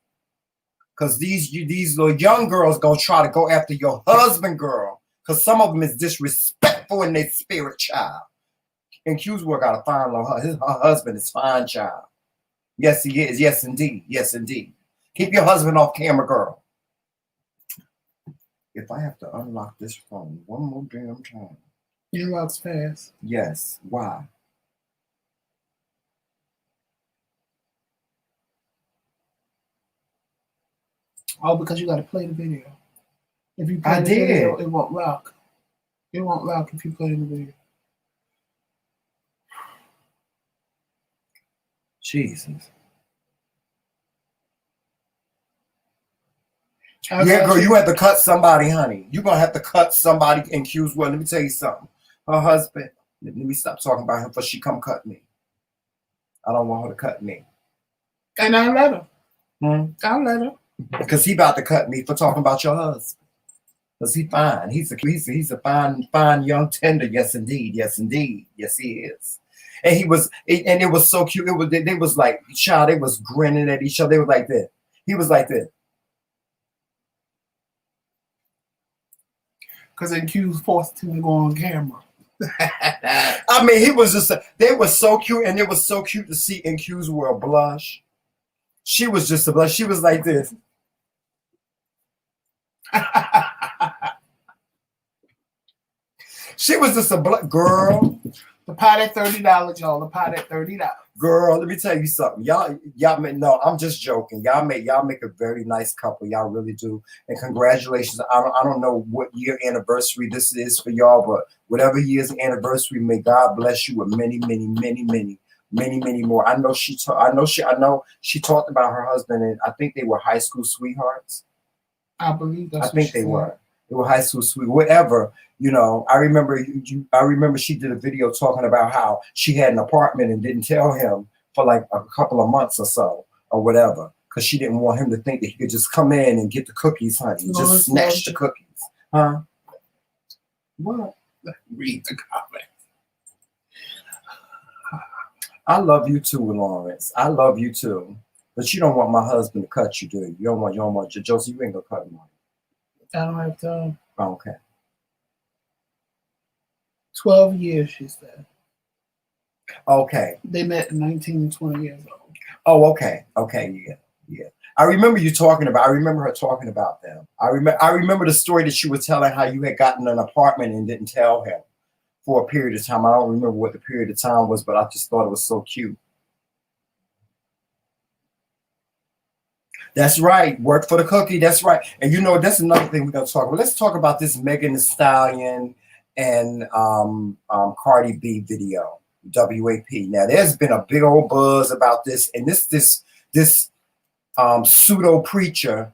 Because these little young girls gonna try to go after your husband, girl. Because some of them is disrespectful in their spirit, child. And Q's world got a fine little her husband is fine, child. Yes, he is. Yes, indeed. Yes, indeed. Keep your husband off camera, girl. If I have to unlock this phone one more damn time. It unlocks fast. Yes. Why? Oh, because you got to play the video. If you play the video, it won't lock. It won't lock if you play the video. Jesus. Yeah, girl, you have to cut somebody, honey. You're going to have to cut somebody in Q's world. Let me tell you something. Her husband, let me stop talking about him before she come cut me. I don't want her to cut me. And I'll let her. I'll let her. Because he about to cut me for talking about your husband. Because he fine. He's a fine young tender. Yes, indeed. Yes, indeed. Yes, he is. And it was so cute. They was like, child, they was grinning at each other. They was like this. He was like this. Because then Q's forced him to go on camera. I mean, he was just, they were so cute, and it was so cute to see in Q's world blush. She was just a blush. She was like this. She was just a girl. The pot at $30, y'all. The pot at $30. Girl, let me tell you something. Y'all no, I'm just joking. Y'all make a very nice couple. Y'all really do. And congratulations. I don't know what year anniversary this is for y'all, but whatever year's anniversary, may God bless you with many, many, many, many, many, many more. I know she talked about her husband, and I think they were high school sweethearts. I believe that's. I think they were. They were high school sweet, whatever. You know, I remember she did a video talking about how she had an apartment and didn't tell him for like a couple of months or so or whatever, because she didn't want him to think that he could just come in and get the cookies, honey. Just snatch the cookies. Huh? What? Read the comment. I love you too, Lawrence. I love you too. But you don't want my husband to cut you, do you? You don't want your Josie, you ain't gonna cut him off. I don't have time. Okay. 12 years, she said. Okay. They met at 19 and 20 years old. Oh, okay. Okay, yeah. I remember her talking about them. I remember the story that she was telling, how you had gotten an apartment and didn't tell him for a period of time. I don't remember what the period of time was, but I just thought it was so cute. That's right. Work for the cookie. That's right. And you know, that's another thing we're going to talk about. Let's talk about this Megan Thee Stallion and Cardi B video, WAP. Now, there's been a big old buzz about this, and this pseudo preacher.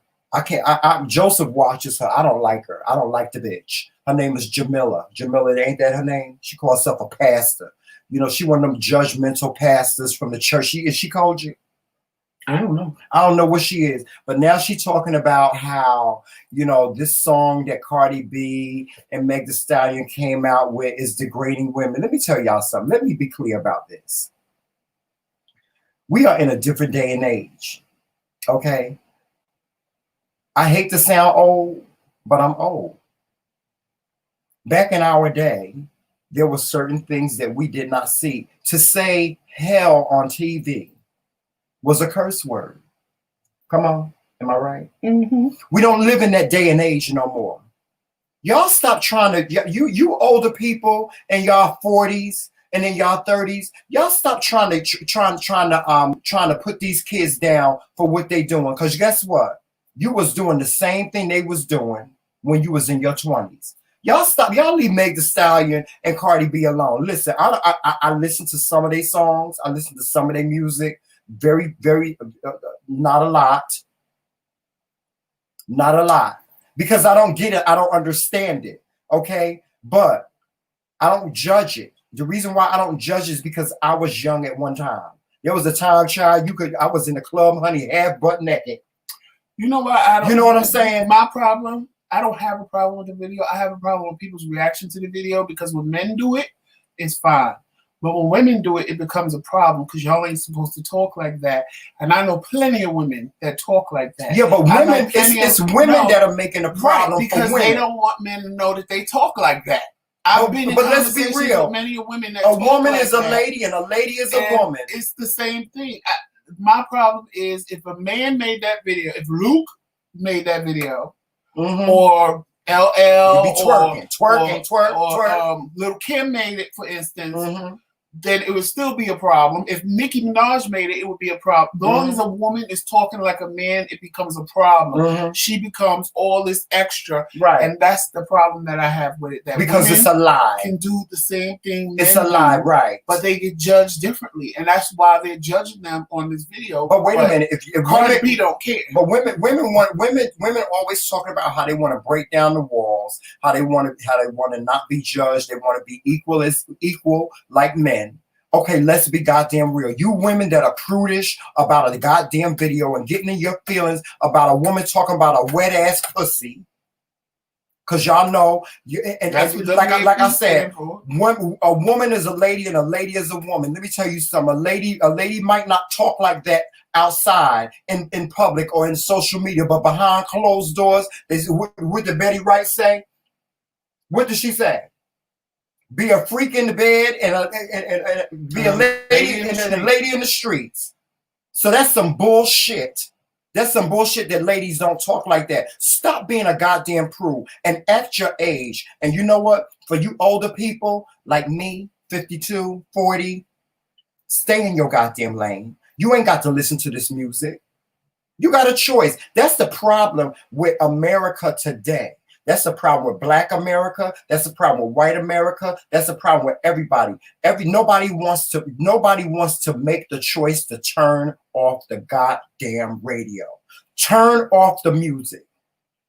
Joseph watches her. I don't like her. I don't like the bitch. Her name is Jamila. Jamila, ain't that her name? She calls herself a pastor. You know, she one of them judgmental pastors from the church. She called you? I don't know. I don't know what she is, but now she's talking about how, you know, this song that Cardi B and Meg Thee Stallion came out with is degrading women. Let me tell y'all something. Let me be clear about this. We are in a different day and age, okay? I hate to sound old, but I'm old. Back in our day, there were certain things that we did not see. To say hell on TV was a curse word. Come on, am I right? Mm-hmm. We don't live in that day and age no more. Y'all stop trying to, you older people in y'all 40s and in y'all 30s, y'all stop trying to put these kids down for what they doing. Because guess what? You was doing the same thing they was doing when you was in your 20s. Y'all stop. Y'all leave Meg Thee Stallion and Cardi B alone. Listen, I listen to some of their songs. I listen to some of their music. Very, very, not a lot. Not a lot. Because I don't get it. I don't understand it. Okay? But I don't judge it. The reason why I don't judge is because I was young at one time. There was a time, child, I was in the club, honey, half butt naked. You know what? I don't. You know what I'm saying? My problem, I don't have a problem with the video. I have a problem with people's reaction to the video because when men do it, it's fine. But when women do it, it becomes a problem because y'all ain't supposed to talk like that. And I know plenty of women that talk like that. Yeah, but women, it's women that are making a problem because for women. They don't want men to know that they talk like that. I've been in let's be real. With many women that a woman like is a lady and a lady is a woman. It's the same thing. My problem is if a man made that video, if Luke made that video, or LL, be twerking, or Little Kim made it, for instance, then it would still be a problem. If Nicki Minaj made it, it would be a problem. As long as a woman is talking like a man, it becomes a problem. She becomes all this extra. Right. And that's the problem that I have with it. That because it's a lie. Can do the same thing. It's a lie, right. But they get judged differently. And that's why they're judging them on this video. But wait a minute. If Cardi B don't care. But women always talking about how they want to break down the walls, how they want to not be judged, they want to be equal like men. Okay, let's be goddamn real. You women that are prudish about a goddamn video and getting in your feelings about a woman talking about a wet ass pussy, because y'all know, like I said, a woman is a lady and a lady is a woman. Let me tell you something. A lady might not talk like that outside in public or in social media, but behind closed doors, what did Betty Wright say? What did she say? Be a freak in the bed and be a lady and a lady in the streets. So that's some bullshit. That's some bullshit that ladies don't talk like that. Stop being a goddamn prude and act your age. And you know what? For you older people like me, 52, 40, stay in your goddamn lane. You ain't got to listen to this music. You got a choice. That's the problem with America today. That's the problem with Black America. That's the problem with white America. That's the problem with everybody. Nobody wants to make the choice to turn off the goddamn radio. Turn off the music.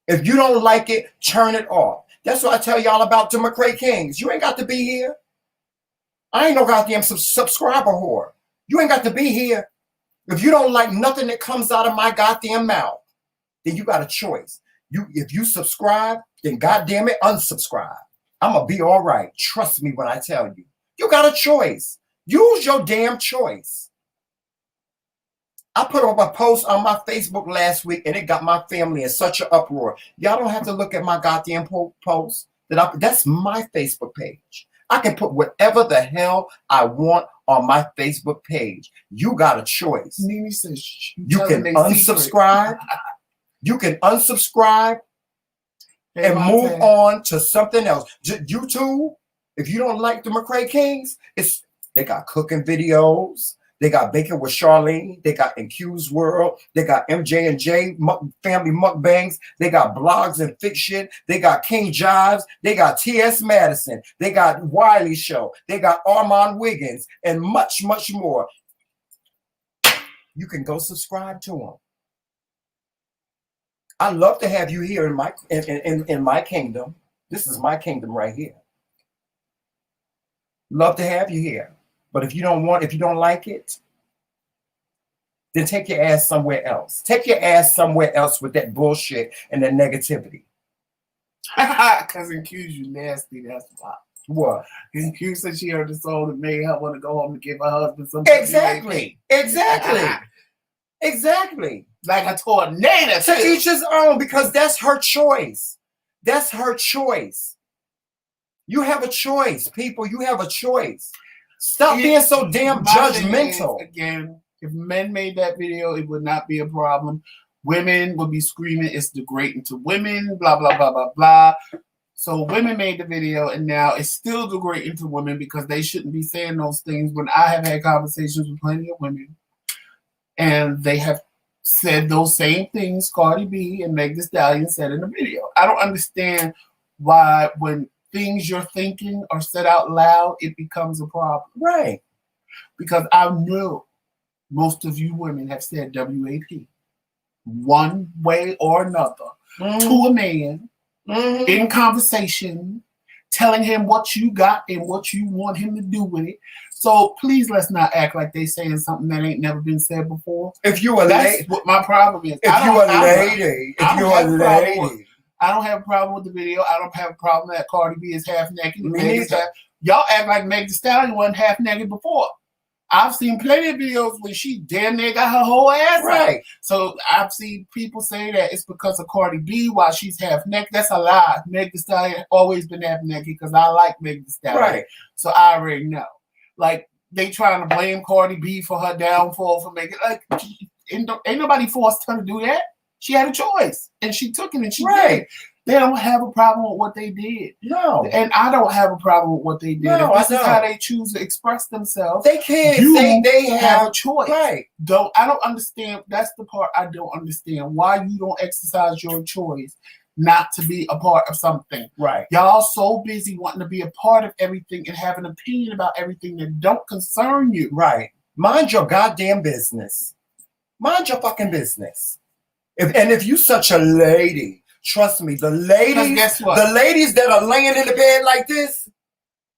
If you don't like it, turn it off. That's what I tell y'all about TheMcRae Kingz. You ain't got to be here. I ain't no goddamn subscriber whore. You ain't got to be here. If you don't like nothing that comes out of my goddamn mouth, then you got a choice. If you subscribe, then goddamn it, unsubscribe. I'm gonna be all right. Trust me when I tell you. You got a choice. Use your damn choice. I put up a post on my Facebook last week and it got my family in such an uproar. Y'all don't have to look at my goddamn post. That's my Facebook page. I can put whatever the hell I want on my Facebook page. You got a choice. Mimi says you can unsubscribe. You can unsubscribe and move on to something else. YouTube, if you don't like the McRae Kingz, they got cooking videos. They got Baking with Charlene. They got Q's World. They got MJ&J family mukbangs. They got blogs and fiction. They got King Jives. They got T.S. Madison. They got Wiley Show. They got Armand Wiggins and much, much more. You can go subscribe to them. I love to have you here in my kingdom. This is my kingdom right here. Love to have you here. But if you don't like it, then take your ass somewhere else. Take your ass somewhere else with that bullshit and that negativity. Cousin Q's, you nasty. That's why. What? Cousin Q said she heard the song that made her want to go home and give her husband some. Exactly. Like a tornado. To each his own, because that's her choice. That's her choice. You have a choice, people. You have a choice. Stop being so damn judgmental. Again, if men made that video, it would not be a problem. Women would be screaming, it's degrading to women, blah, blah, blah, blah, blah. So women made the video, and now it's still degrading to women because they shouldn't be saying those things. When I have had conversations with plenty of women, and they have said those same things Cardi B and Meg Thee Stallion said in the video. I don't understand why when things you're thinking are said out loud, it becomes a problem. Right. Because I know most of you women have said WAP one way or another to a man in conversation, telling him what you got and what you want him to do with it. So please let's not act like they saying something that ain't never been said before. If you a lady, what my problem is. If you're a lady, I don't have a problem with the video. I don't have a problem that Cardi B is half naked. Me neither. Y'all act like Meg Thee Stallion wasn't half naked before. I've seen plenty of videos when she damn near got her whole ass right. out. So I've seen people say that it's because of Cardi B while she's half naked. That's a lie. Meg Thee Stallion always been half naked because I like Meg Thee Stallion. Right. So I already know. Like they trying to blame Cardi B for her downfall for making ain't nobody forced her to do that. She had a choice and she took it and she did it. They don't have a problem with what they did. No. And I don't have a problem with what they did. No, if this is how they choose to express themselves. They can't. They have a choice. Right. I don't understand. That's the part I don't understand. Why you don't exercise your choice not to be a part of something. Right. Y'all so busy wanting to be a part of everything and have an opinion about everything that don't concern you. Right. Mind your goddamn business. Mind your fucking business. If you such a lady, trust me, the ladies that are laying in the bed like this.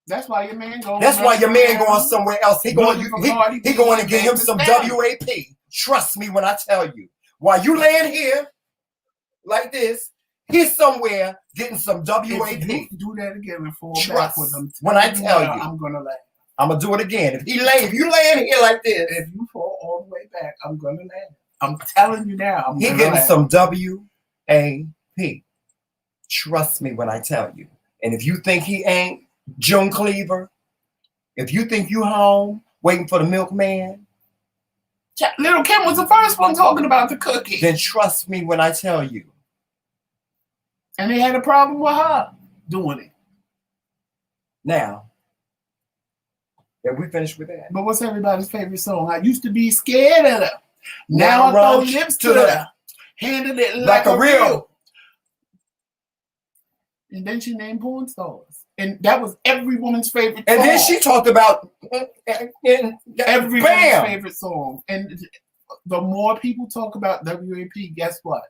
That's why your man going. That's why your man going somewhere else. He going to give him some WAP. Trust me when I tell you. While you laying here like this, he's somewhere getting some WAP. If you do that again and fall back with him. When I tell you, I'm gonna laugh. I'm gonna do it again. If you laying here like this, if you fall all the way back, I'm gonna laugh. I'm telling you now. He getting some WAP. Trust me when I tell you. And if you think he ain't June Cleaver, if you think you home waiting for the milkman, Little Kim was the first one talking about the cookie. Then trust me when I tell you. And they had a problem with her doing it. Now, have we finished with that? But what's everybody's favorite song? I used to be scared of her. Now I throw lips to her. Handled it like a real. And then she named porn stars. And that was every woman's favorite song. And then she talked about every woman's favorite song. And the more people talk about WAP, guess what?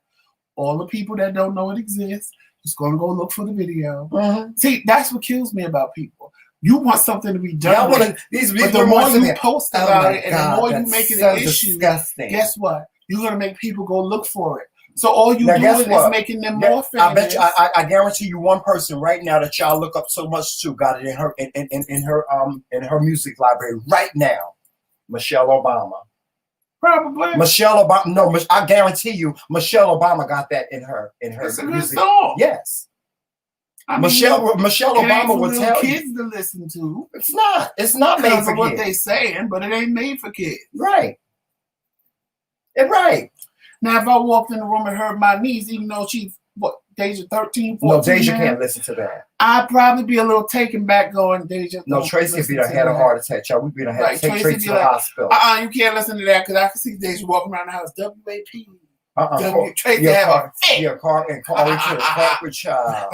All the people that don't know it exists is going to go look for the video. See, that's what kills me about people. You want something to be done. But the more you post about it and the more you make it an issue, guess what? You're going to make people go look for it. So all you doing is making them more famous. I bet you, I guarantee you, one person right now that y'all look up so much to got it in her music library right now. Michelle Obama. Probably. Michelle Obama. No, I guarantee you, Michelle Obama got that in her music. Song. Yes. Michelle Obama would tell kids to listen to. It's not. It's not made for what kids. they saying, but it ain't made for kids. Right. Right. Now, if I walked in the room and heard my niece, even though she's, Deja 13, 14? No, Deja can't listen to that. I'd probably be a little taken back going, Deja. No, Tracy would have had a heart attack, y'all. We'd have had to take Tracy to the hospital. You can't listen to that because I can see Deja walking around the house. WAP. Tracy yeah, have a fit. Yeah, corporate child.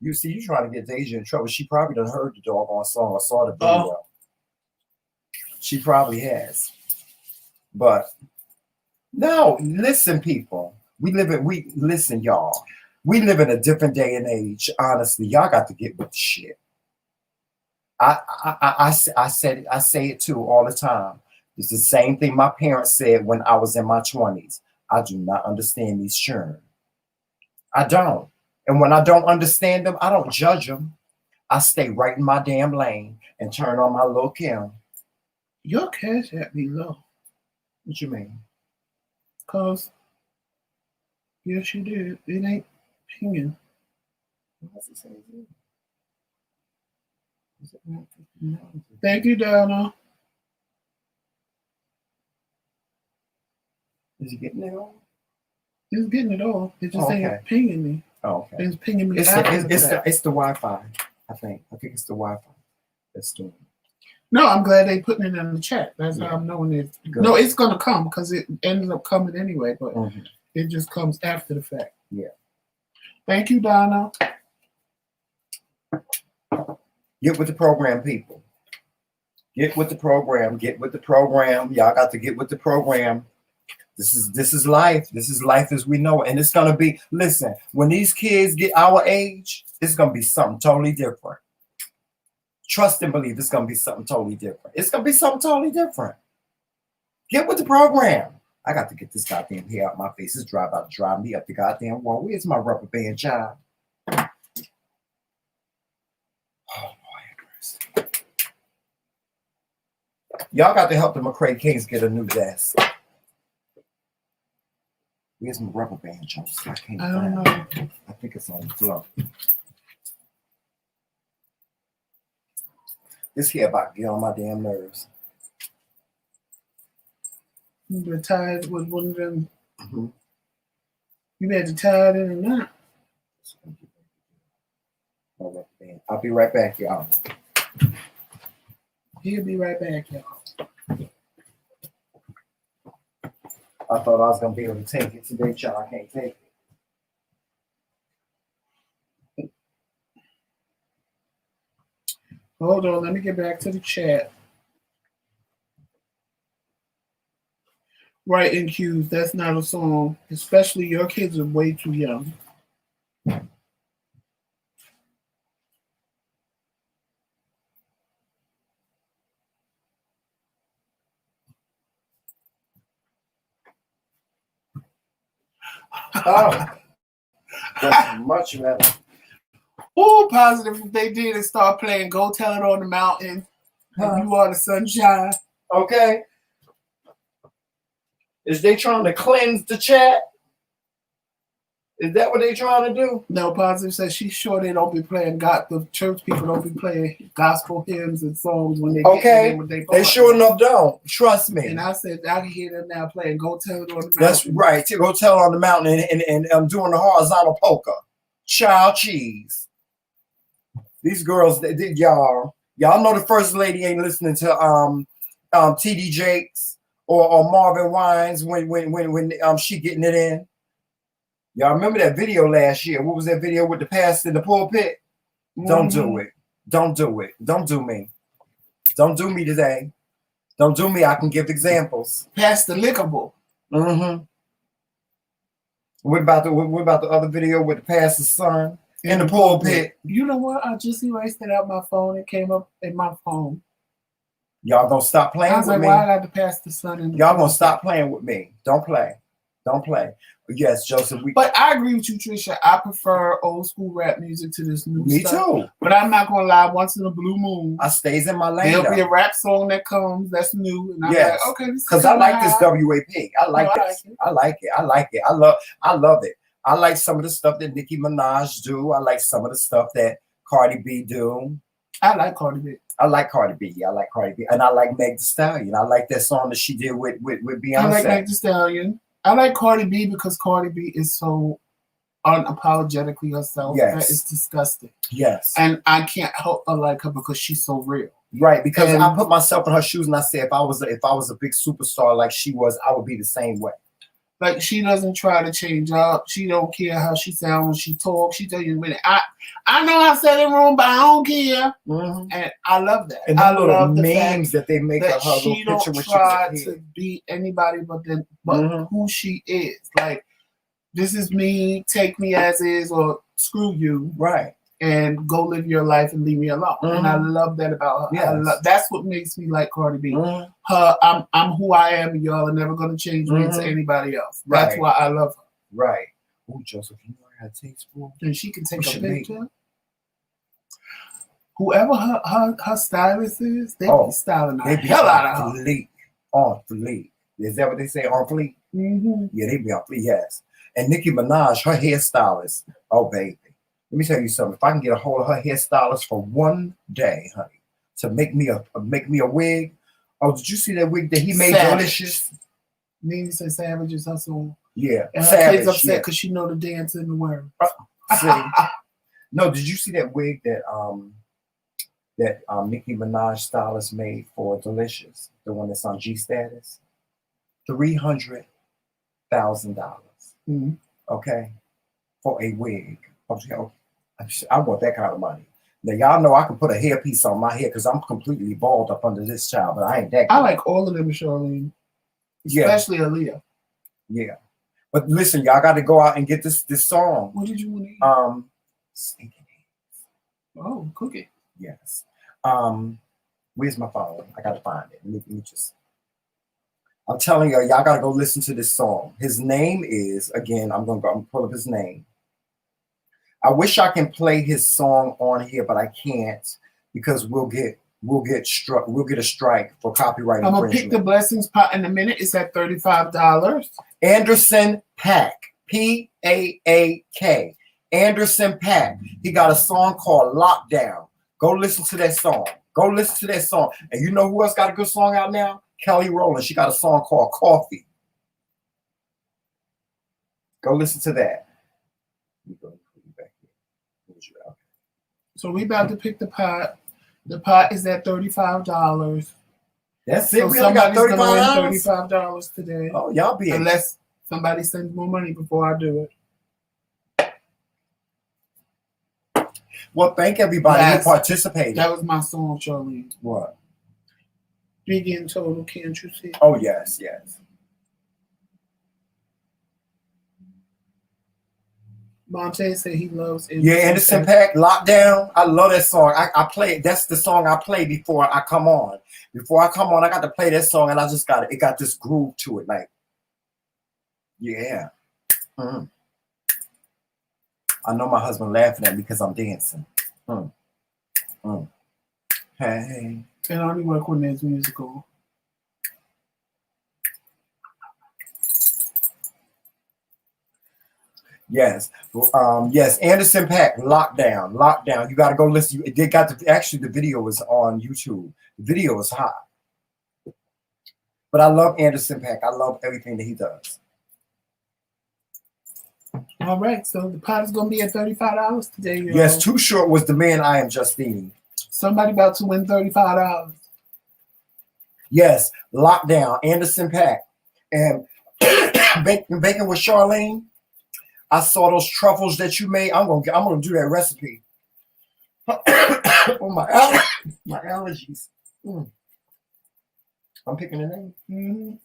You see, you trying to get Deja in trouble. She probably done heard the doggone song or saw the video. She probably has. But no, listen, people. Listen, y'all. We live in a different day and age. Honestly, y'all got to get with the shit. I say it too all the time. It's the same thing my parents said when I was in my 20s. I do not understand these children. I don't. And when I don't understand them, I don't judge them. I stay right in my damn lane and turn on my little Kim. Your cash app be low. What you mean? Cause yes, you did. It ain't pinging. Thank you, Donna. Is he getting it all? It's getting it all. It just ain't pinging me. Oh, okay. It's pinging me. It's the Wi-Fi. I think it's the Wi-Fi that's doing it. No, I'm glad they putting it in the chat. That's how I'm knowing it. Good. No, it's gonna come because it ended up coming anyway, but it just comes after the fact. Yeah. Thank you, Donna. Get with the program, people. Get with the program. Get with the program. Y'all got to get with the program. This is life. This is life as we know it. And it's gonna be, listen, when these kids get our age, it's gonna be something totally different. Trust and believe it's gonna be something totally different. It's gonna be something totally different. Get with the program. I got to get this goddamn hair out my face. It's about to drive me up the goddamn wall. Where's my rubber band child? Oh, boy. Y'all got to help the McRae Kingz get a new desk. Where's my rubber band child? I don't know. I think it's on the floor. This hair about to get on my damn nerves. You been tired with one of them. Mm-hmm. You better tie it in or not. I'll be right back, y'all. He'll be right back, y'all. I thought I was gonna be able to take it today, y'all. I can't take it. Hold on, let me get back to the chat. Right in cues, that's not a song. Especially your kids are way too young. Oh, that's much better. Oh, positive if they did and start playing Go Tell It on the Mountain. You are the sunshine. Okay. Is they trying to cleanse the chat? Is that what they trying to do? No, positive says she's sure they don't be playing the church people don't be playing gospel hymns and songs when they get in with their they sure enough don't. Trust me. And I said I can hear them now playing Go Tell It on the Mountain. That's right. To Go Tell It on the Mountain and doing the horizontal polka. Child cheese. These girls, y'all know the first lady ain't listening to TD Jakes or Marvin Wines when she getting it in. Y'all remember that video last year? What was that video with the pastor in the pulpit? Mm-hmm. Don't do it. Don't do it. Don't do me. Don't do me today. Don't do me. I can give examples. Pastor Lickable. Mm-hmm. What about the other video with the pastor's son in the pulpit? You know what? I just erased it out my phone. It came up in my phone. Y'all gonna stop playing with me? Why I got the pastor's son in the Y'all gonna stop playing with me? Don't play. Don't play. Yes, Joseph. But I agree with you, Trisha. I prefer old school rap music to this new stuff. Me too. But I'm not gonna lie. Once in a blue moon, I stays in my lane. There'll be a rap song that comes that's new, and I'm like, okay, because I like this WAP. I like this. I like it. I like it. I love it. I like some of the stuff that Nicki Minaj do. I like some of the stuff that Cardi B do. I like Cardi B. I like Cardi B. I like Cardi B, and I like Meg Thee Stallion. I like that song that she did with Beyonce. I like Meg Thee Stallion. I like Cardi B because Cardi B is so unapologetically herself. Yes. That it's disgusting. Yes. And I can't help but like her because she's so real. Right. Because I put myself in her shoes and I say if I was a big superstar like she was, I would be the same way. Like she doesn't try to change up. She don't care how she sounds when she talks. She tell you, I know I said it wrong, but I don't care. Mm-hmm. And I love that. And I love the memes that they make of her she don't try to be anybody but mm-hmm. who she is. Like, this is me, take me as is, or screw you. Right. And go live your life and leave me alone. Mm-hmm. And I love that about her. Yes. That's what makes me like Cardi B. Mm-hmm. I'm who I am, and y'all are never going to change me to anybody else. Right. That's why I love her. Right. Oh, Joseph, you know how to take spoon? And she can take a picture. Whoever her stylist is, they be styling the hell out of her. On fleek. Is that what they say? On fleek? Mm-hmm. Yeah, they be on fleek, yes. And Nicki Minaj, her hairstylist, oh, baby. Let me tell you something. If I can get a hold of her hairstylist for one day, honey, to make me a wig. Oh, did you see that wig that he made delicious? Nene said Savage is her song. Yeah. And her kid's upset because she know the dance in the word. No, did you see that wig that Nicki Minaj stylist made for Delicious? The one that's on G Status? $300,000. Mm-hmm. Okay. For a wig. I want that kind of money. Now y'all know I can put a hairpiece on my hair because I'm completely bald up under this child, but I ain't that good. I like all of them, Charlene. Especially Aaliyah. Yeah. But listen, y'all got to go out and get this song. What did you want to eat? Stinking. Oh, cookie. Yes. Where's my phone? I got to find it. Let me just. I'm telling y'all got to go listen to this song. His name is, again, I'm going to pull up his name. I wish I can play his song on here, but I can't because we'll get a strike for copyright infringement. I'm gonna pick the blessings pot in a minute. It's at $35. Anderson Paak, P-A-A-K. Anderson Paak. He got a song called Lockdown. Go listen to that song. Go listen to that song. And you know who else got a good song out now? Kelly Rowland. She got a song called Coffee. Go listen to that. So we about to pick the pot. The pot is at $35. That's it. So We only got $35 today. Oh, y'all be unless somebody sends more money before I do it. Well, thank everybody who participated. That was my song, Charlene. What? Big in total, can't you see? Oh yes, yes. Monte said he loves it. Yeah, Anderson Paak, Lockdown. I love that song. I play it. That's the song I play before I come on. Before I come on, I got to play that song, and I just got it. It got this groove to it, like, yeah. I know my husband laughing at me because I'm dancing. Hey. And I only work when there's musical. Yes. Yes. Anderson Paak, Lockdown. You got to go listen. They got actually the video is on YouTube. The video is hot. But I love Anderson Paak. I love everything that he does. All right. So the pot is going to be at $35 today. Y'all. Yes. Too Short was the man I am Justine. Somebody about to win $35. Yes. Lockdown. Anderson Paak. And Bacon with Charlene. I saw those truffles that you made. I'm gonna do that recipe. Oh my allergies. I'm picking a name.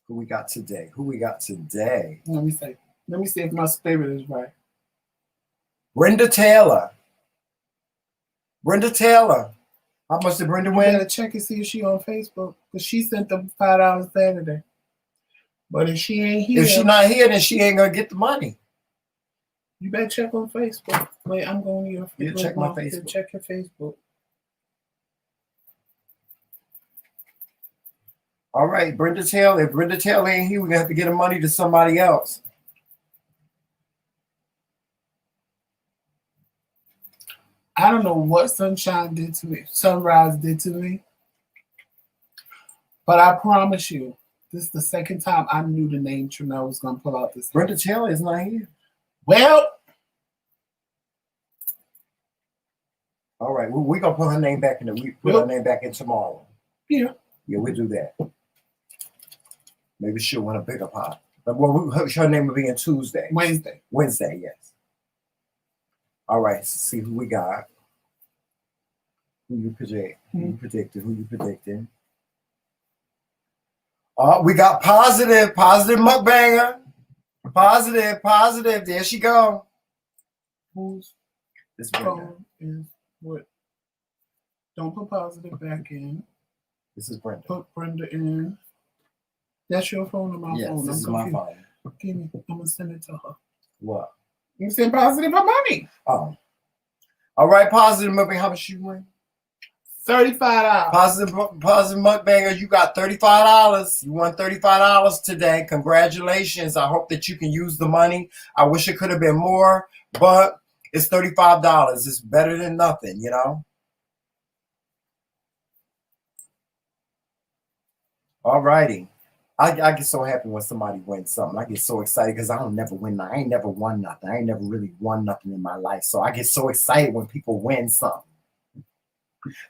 Who we got today? Let me see if my spirit is right. Brenda Taylor. How much did Brenda win? You better check and see if she on Facebook. Because she sent them $5 Saturday. But if she ain't here. If she not here, then she ain't going to get the money. You better check on Facebook. Wait, I'm going to your Facebook. Yeah, check my Facebook. Check your Facebook. All right, Brenda Taylor. If Brenda Taylor ain't here, we're going to have to get the money to somebody else. I don't know what Sunrise did to me. But I promise you, this is the second time I knew the name Trinell was going to pull out this. Brenda Taylor is not here. Well. All right, we're going to put her name back her name back in tomorrow. Yeah. Yeah, we'll do that. Maybe she'll win a bigger pot. But her name will be in Tuesday. Wednesday, yes. All right, see who we got. Who you predicting? Oh, we got positive mukbanger. Positive. There she go. Who's this Brenda? Is what? Don't put positive back in. This is Brenda. Put Brenda in. That's your phone or my phone? Yes, this is my phone. I'm gonna send it to her. What? You send positive her money. Oh. All right, positive mukbanger. How much you win? $35. Positive mukbanger. You got $35. You won $35 today. Congratulations. I hope that you can use the money. I wish it could have been more, but it's $35. It's better than nothing, you know? All righty. I get so happy when somebody wins something. I get so excited because I don't never win. I ain't never won nothing. I ain't never really won nothing in my life. So I get so excited when people win something.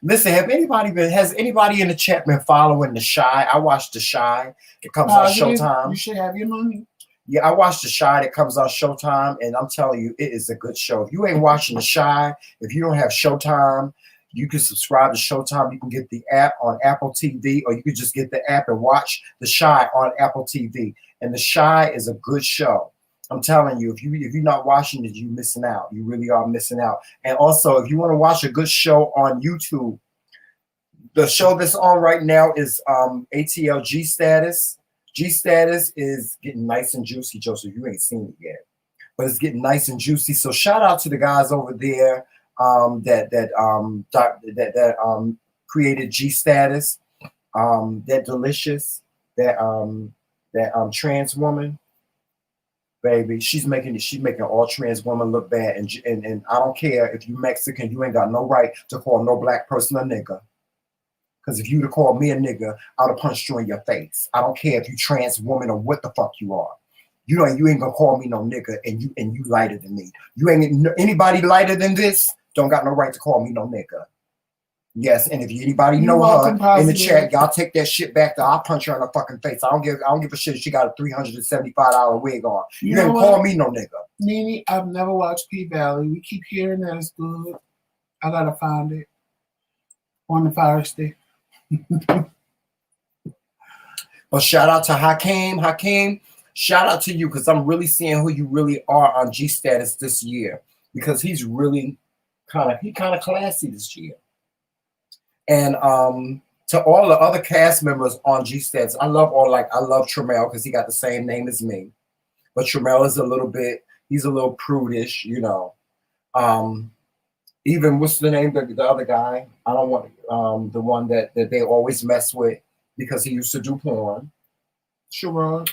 Listen, has anybody in the chat been following The Shy? I watched The Shy. It comes on Showtime. You should have your money. Yeah, I watched The Shy that comes on Showtime, and I'm telling you, it is a good show. If you ain't watching The Shy, if you don't have Showtime, you can subscribe to Showtime. You can get the app on Apple TV, or you can just get the app and watch The Shy on Apple TV. And The Shy is a good show. I'm telling you, if you're not watching it, you're missing out. You really are missing out. And also, if you want to watch a good show on YouTube, the show that's on right now is ATL G Status. G Status is getting nice and juicy, Joseph. You ain't seen it yet, but it's getting nice and juicy. So shout out to the guys over there that created G Status. That delicious, that trans woman. Baby, she's making all trans women look bad, and I don't care if you Mexican, you ain't got no right to call no black person a nigga. Because if you'd have called me a nigga, I'd have punched you in your face. I don't care if you trans woman or what the fuck you are. You ain't gonna call me no nigga, and you lighter than me. You ain't anybody lighter than this. Don't got no right to call me no nigga. Yes, and if anybody know her in the chat, y'all take that shit back. I'll punch her in the fucking face. I don't give a shit if she got a $375 wig on. You ain't call me no nigga. Nene, I've never watched P-Valley. We keep hearing that it's good. I gotta find it on the Fire Stick. Well, shout out to Hakeem. Hakeem, shout out to you, because I'm really seeing who you really are on G Status this year, because he's really kind of classy this year. And to all the other cast members on G Status, I love Tramel, because he got the same name as me. But Tramel is he's a little prudish, you know. Even what's the name of the other guy? I don't want the one that they always mess with because he used to do porn. Sherrod.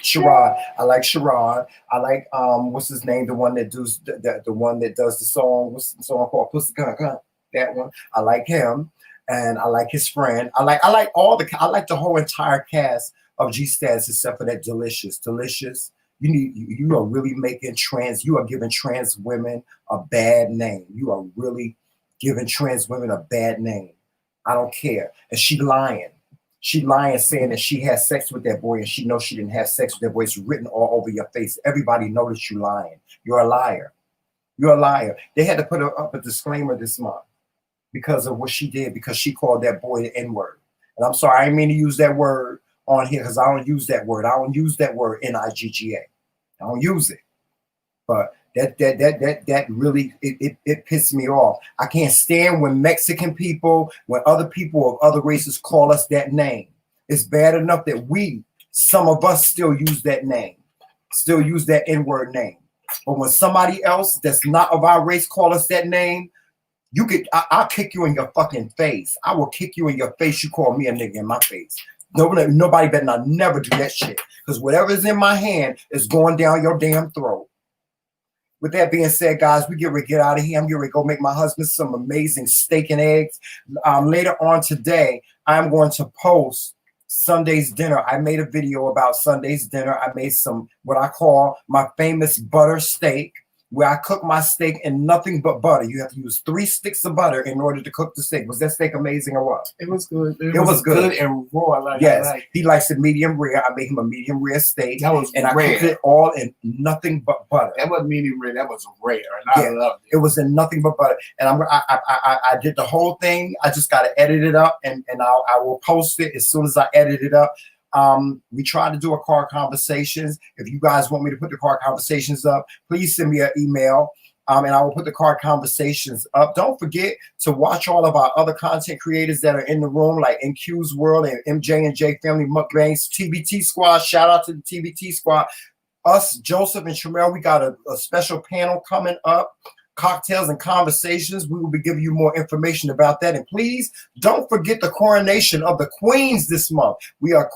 I like Sherrod. I like what's his name? The one that does the one that does the song. What's the song called? Pussy Gun. That one. I like him, and I like his friend. I like the whole entire cast of G Status except for that Delicious. You are really you are giving trans women a bad name. You are really giving trans women a bad name. I don't care. And she lying. She lying, saying that she had sex with that boy, and she knows she didn't have sex with that boy. It's written all over your face. Everybody knows that you lying. You're a liar. You're a liar. They had to put up a disclaimer this month because of what she did, because she called that boy the N-word. And I'm sorry, I didn't mean to use that word on here, because I don't use that word. I don't use that word Nigga. I don't use it. But that really it pissed me off. I can't stand when Mexican people, when other people of other races call us that name. It's bad enough that some of us still use that name, still use that N-word name. But when somebody else that's not of our race call us that name, I'll kick you in your fucking face. I will kick you in your face. You call me a nigga in my face. Nobody better not never do that shit, because whatever's in my hand is going down your damn throat. With that being said, guys, we get ready to get out of here. I'm getting ready to go make my husband some amazing steak and eggs. Later on today, I'm going to post Sunday's dinner. I made a video about Sunday's dinner. I made what I call my famous butter steak, where I cook my steak in nothing but butter. You have to use 3 sticks of butter in order to cook the steak. Was that steak amazing or what? It was good. It was good and raw. Yes, he likes it medium rare. I made him a medium rare steak. That was rare. I cooked it all in nothing but butter. That wasn't medium rare. That was rare, and I loved it. It was in nothing but butter. And I did the whole thing. I just got to edit it up, and I will post it as soon as I edit it up. We try to do a card conversations. If you guys want me to put the card conversations up, please send me an email, and I will put the card conversations up. Don't forget to watch all of our other content creators that are in the room, like NQ's World and MJ&J Family Mukbangs, TBT Squad. Shout out to the TBT Squad. Us, Joseph and Shamel, we got a special panel coming up. Cocktails and Conversations. We will be giving you more information about that. And please don't forget the coronation of the queens this month. We are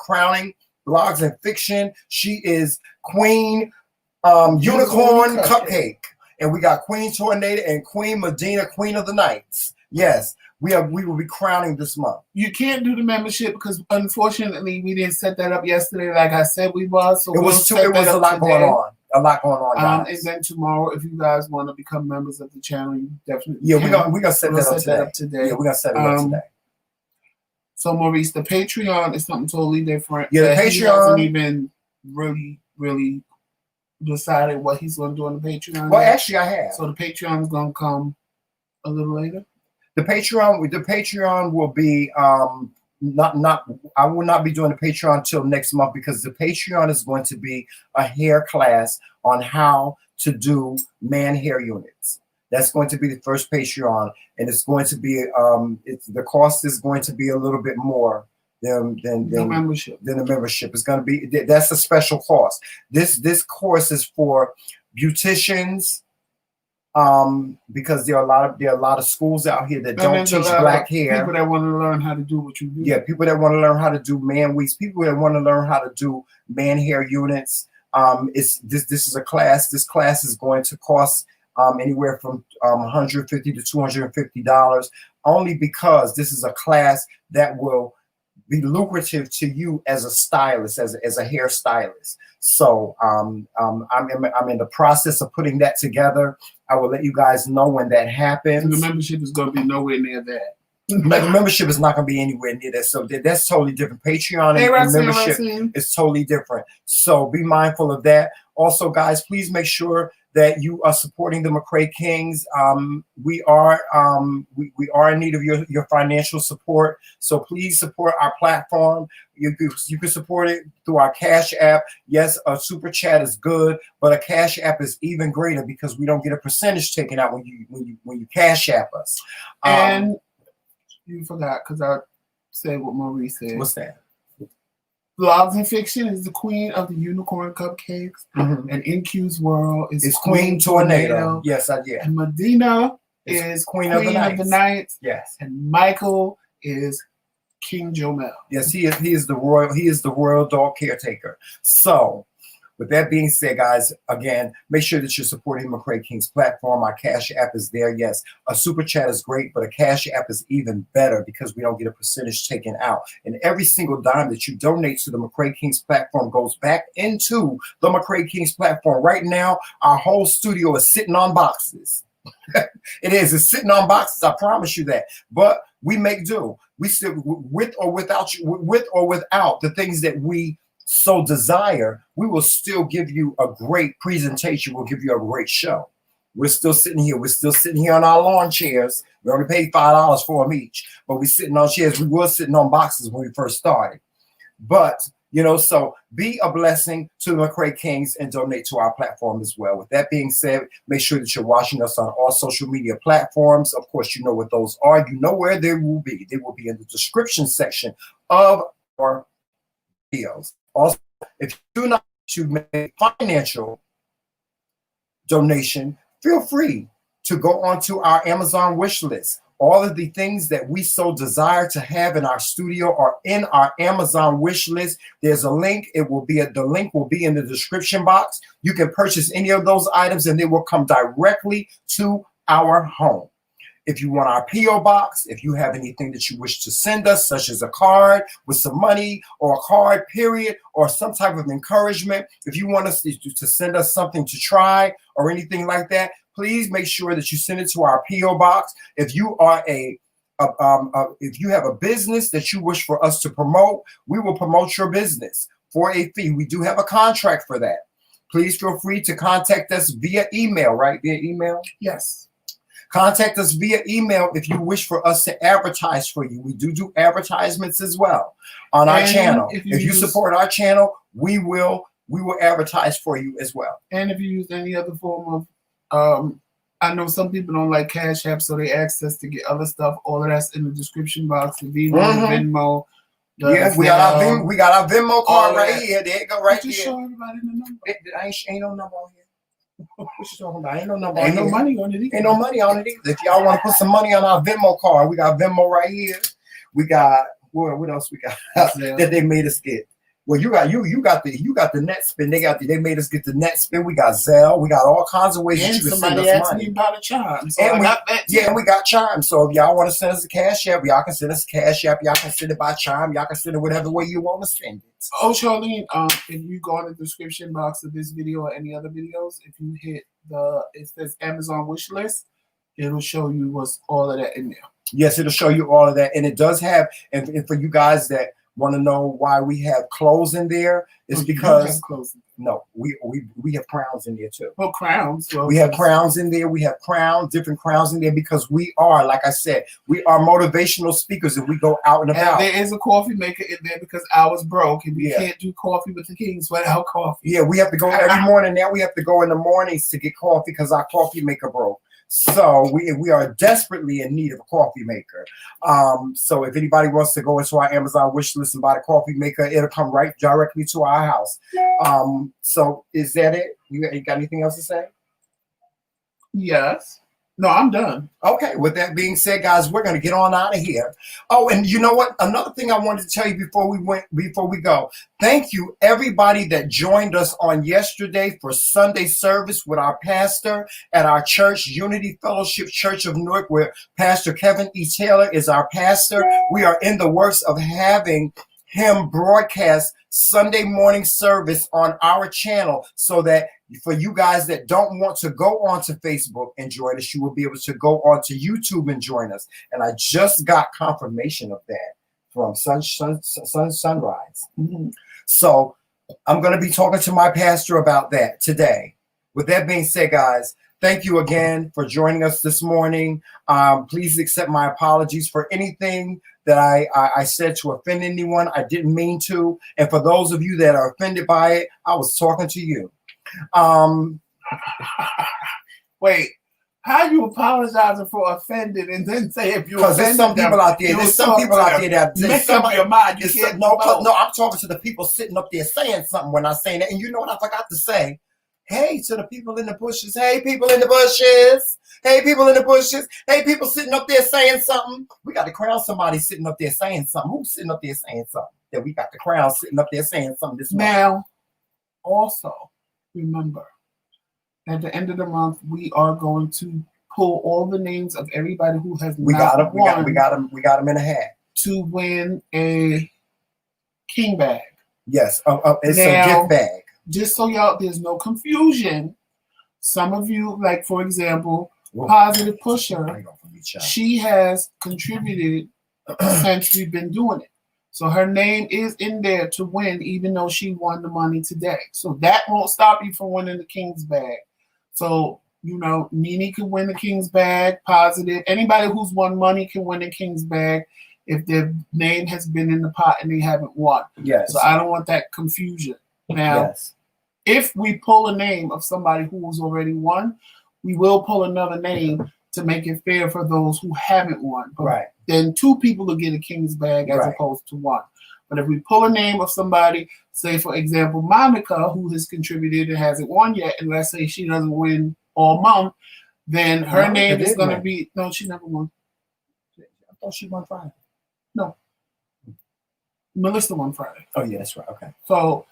crowning Blogs and Fiction. She is Queen Unicorn Cupcake. And we got Queen Tornado and Queen Medina, Queen of the Nights. Yes, we will be crowning this month. You can't do the membership because unfortunately we didn't set that up yesterday like I said we was. So it was a lot going on. a lot going on, And guys. then tomorrow, if you guys want to become members of the channel, you definitely Yeah, can. we're gonna set that up today. Yeah, we're gonna set it up today. So Maurice, the Patreon is something totally different. Yeah, the Patreon he hasn't even really decided what he's going to do on the Patreon. Well, actually, I have. So the Patreon is going to come a little later. The Patreon will be not. I will not be doing the Patreon until next month because the Patreon is going to be a hair class on how to do man hair units. That's going to be the first Patreon, and it's going to be the cost is going to be a little bit more than the membership. It's going to be, that's a special cost. This course is for beauticians, because there are a lot of schools out here that don't teach black hair. People that want to learn how to do what you do. Yeah, people that want to learn how to do man wigs. People that want to learn how to do man hair units. This is a class. This class is going to cost anywhere from $150 to $250, only because this is a class that will be lucrative to you as a stylist, as a hairstylist. So I'm in the process of putting that together. I will let you guys know when that happens. And the membership is going to be nowhere near that. The membership is not going to be anywhere near that. So that's totally different. Patreon and membership is totally different. So be mindful of that. Also, guys, please make sure that you are supporting the McRae Kingz. We are in need of your financial support. So please support our platform. You can support it through our Cash App. Yes, a super chat is good, but a Cash App is even greater because we don't get a percentage taken out when you Cash App us. And you forgot because I said what Maurice said. What's that? Blogs and Fiction is the queen of the unicorn cupcakes, and NQ's World is Queen Tornado. Yes, I did. And Medina is Queen of the Night. Yes. And Michael is King Jomel. Yes, he is the royal dog caretaker. So, with that being said, guys, again, make sure that you're supporting McRae Kingz platform. Our Cash App is there. Yes, a super chat is great, but a Cash App is even better because we don't get a percentage taken out. And every single dime that you donate to the McRae Kingz platform goes back into the McRae Kingz platform. Right now, our whole studio is sitting on boxes. It's sitting on boxes. I promise you that. But we make do. We still, with or without the things that we so desire, we will still give you a great presentation. We'll give you a great show. We're still sitting here. We're still sitting here on our lawn chairs. We only paid $5 for them each, but we're sitting on chairs. We were sitting on boxes when we first started. But, so be a blessing to the McRae Kingz and donate to our platform as well. With that being said, make sure that you're watching us on all social media platforms. Of course, you know what those are. You know where they will be. They will be in the description section of our videos. Also, if you do not to make financial donation, feel free to go onto our Amazon wish list. All of the things that we so desire to have in our studio are in our Amazon wish list. There's a link. The link will be in the description box. You can purchase any of those items and they will come directly to our home. If you want our P.O. box, if you have anything that you wish to send us, such as a card with some money or a card, period, or some type of encouragement, if you want us to send us something to try or anything like that, please make sure that you send it to our P.O. box. If you are if you have a business that you wish for us to promote, we will promote your business for a fee. We do have a contract for that. Please feel free to contact us via email, right? Via email? Yes. Contact us via email if you wish for us to advertise for you. We do advertisements as well on our channel. If you support our channel, we will advertise for you as well. And if you use any other form of, I know some people don't like Cash App, so they ask us to get other stuff. All of that's in the description box. The Venmo. Yeah, we got our Venmo card right here. There you go, right there. Show everybody the number. Ain't no number on here. What you talking about? Ain't no number. Ain't no money on it either. Ain't no money on it either. If y'all want to put some money on our Venmo card, we got Venmo right here. We got what else we got that they made us get? Well, you got the net spin. They made us get the net spin. We got Zelle. We got all kinds of ways And that you can send somebody us asked money. me about a chime. So And I got that too. and we got chime. So if y'all want to send us a cash app, y'all can send us a cash app. Y'all can send it by chime. Y'all can send it whatever way you want to send it. Oh, Charlene, if you go in the description box of this video or any other videos, if you hit it says Amazon wish list, it'll show you what's all of that in there. Yes, it'll show you all of that. And it does have, and for you guys that want to know why we have clothes in there, it's because no, we have crowns in there too. Oh, crowns. Well, we have crowns in there. We have different crowns in there because we are, like I said, we are motivational speakers and we go out and about. And there is a coffee maker in there because I was broke and we can't do coffee with the Kings without coffee. Yeah, we have to go every morning. Now we have to go in the mornings to get coffee because our coffee maker broke. So we are desperately in need of a coffee maker. So if anybody wants to go into our Amazon wish list and buy the coffee maker, it'll come right directly to our house. So is that it? You got anything else to say? Yes. No, I'm done. Okay, with that being said, guys, we're going to get on out of here. Oh, and you know what? Another thing I wanted to tell you before we go. Thank you, everybody that joined us on yesterday for Sunday service with our pastor at our church, Unity Fellowship Church of Newark, where Pastor Kevin E. Taylor is our pastor. We are in the works of having him broadcast Sunday morning service on our channel so that for you guys that don't want to go onto Facebook and join us, you will be able to go onto YouTube and join us. And I just got confirmation of that from Sunrise. Mm-hmm. So I'm going to be talking to my pastor about that today. With that being said, guys, thank you again for joining us this morning. Please accept my apologies for anything that I said to offend anyone. I didn't mean to. And for those of you that are offended by it, I was talking to you. Wait, how you apologizing for offended and then say if you offended? Because there's some people out there. There's some people out there that make up your mind. You can't no, I'm talking to the people sitting up there saying something when I say that. And you know what I forgot to say? Hey to the people in the bushes. Hey, people in the bushes. Hey, people in the bushes. Hey, people sitting up there saying something. We got to crown somebody sitting up there saying something. Who's sitting up there saying something? That we got the crown sitting up there saying something this morning. Now, also, remember, at the end of the month, we are going to pull all the names of everybody who has we got them in a hat to win a king bag. Yes, it's a gift bag. Just so y'all, there's no confusion. Some of you, like for example, Positive Pusher, she has contributed since we've been doing it. So her name is in there to win, even though she won the money today. So that won't stop you from winning the King's bag. So, you know, Nene can win the King's bag, Positive. Anybody who's won money can win the King's bag if their name has been in the pot and they haven't won. Yes. So I don't want that confusion. Now, if we pull a name of somebody who's already won, we will pull another name to make it fair for those who haven't won. But then two people will get a King's bag as opposed to one. But if we pull a name of somebody, say for example, Monica, who has contributed and hasn't won yet, and let's say she doesn't win all month, then her name is going to be, no, she never won. I thought she won Friday. No. Melissa won Friday. Oh, yeah, that's right. Okay. So,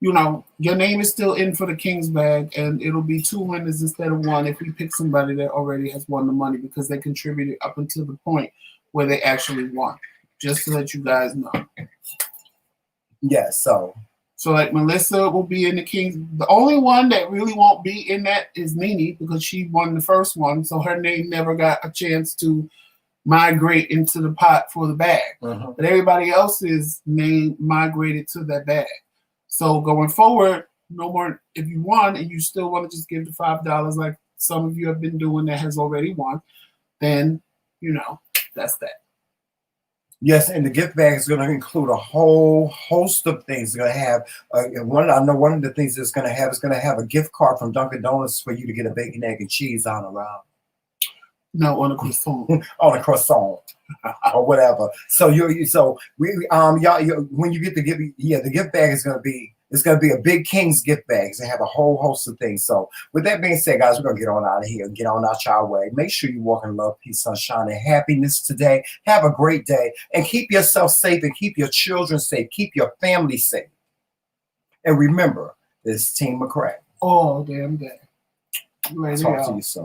you know, your name is still in for the King's bag, and it'll be two winners instead of one if we pick somebody that already has won the money because they contributed up until the point where they actually won. Just to let you guys know. Yes, so like Melissa will be in the King's. The only one that really won't be in that is Nene because she won the first one, so her name never got a chance to migrate into the pot for the bag. But everybody else's name migrated to that bag. So going forward, no more. If you won and you still want to just give the $5, like some of you have been doing that has already won, then you know that's that. Yes, and the gift bag is going to include a whole host of things. It's going to have one of the things it's going to have is going to have a gift card from Dunkin' Donuts for you to get a bacon, egg, and cheese on around. No, on a croissant. On a croissant or whatever. So y'all when you get the gift, the gift bag is going to be. It's going to be a big King's gift bag. It's going to have a whole host of things. So with that being said, guys, we're going to get on out of here and get on out your way. Make sure you walk in love, peace, sunshine, and happiness today. Have a great day and keep yourself safe and keep your children safe. Keep your family safe. And remember, it's Team McRae. All damn day. Later, Talk y'all. to you soon.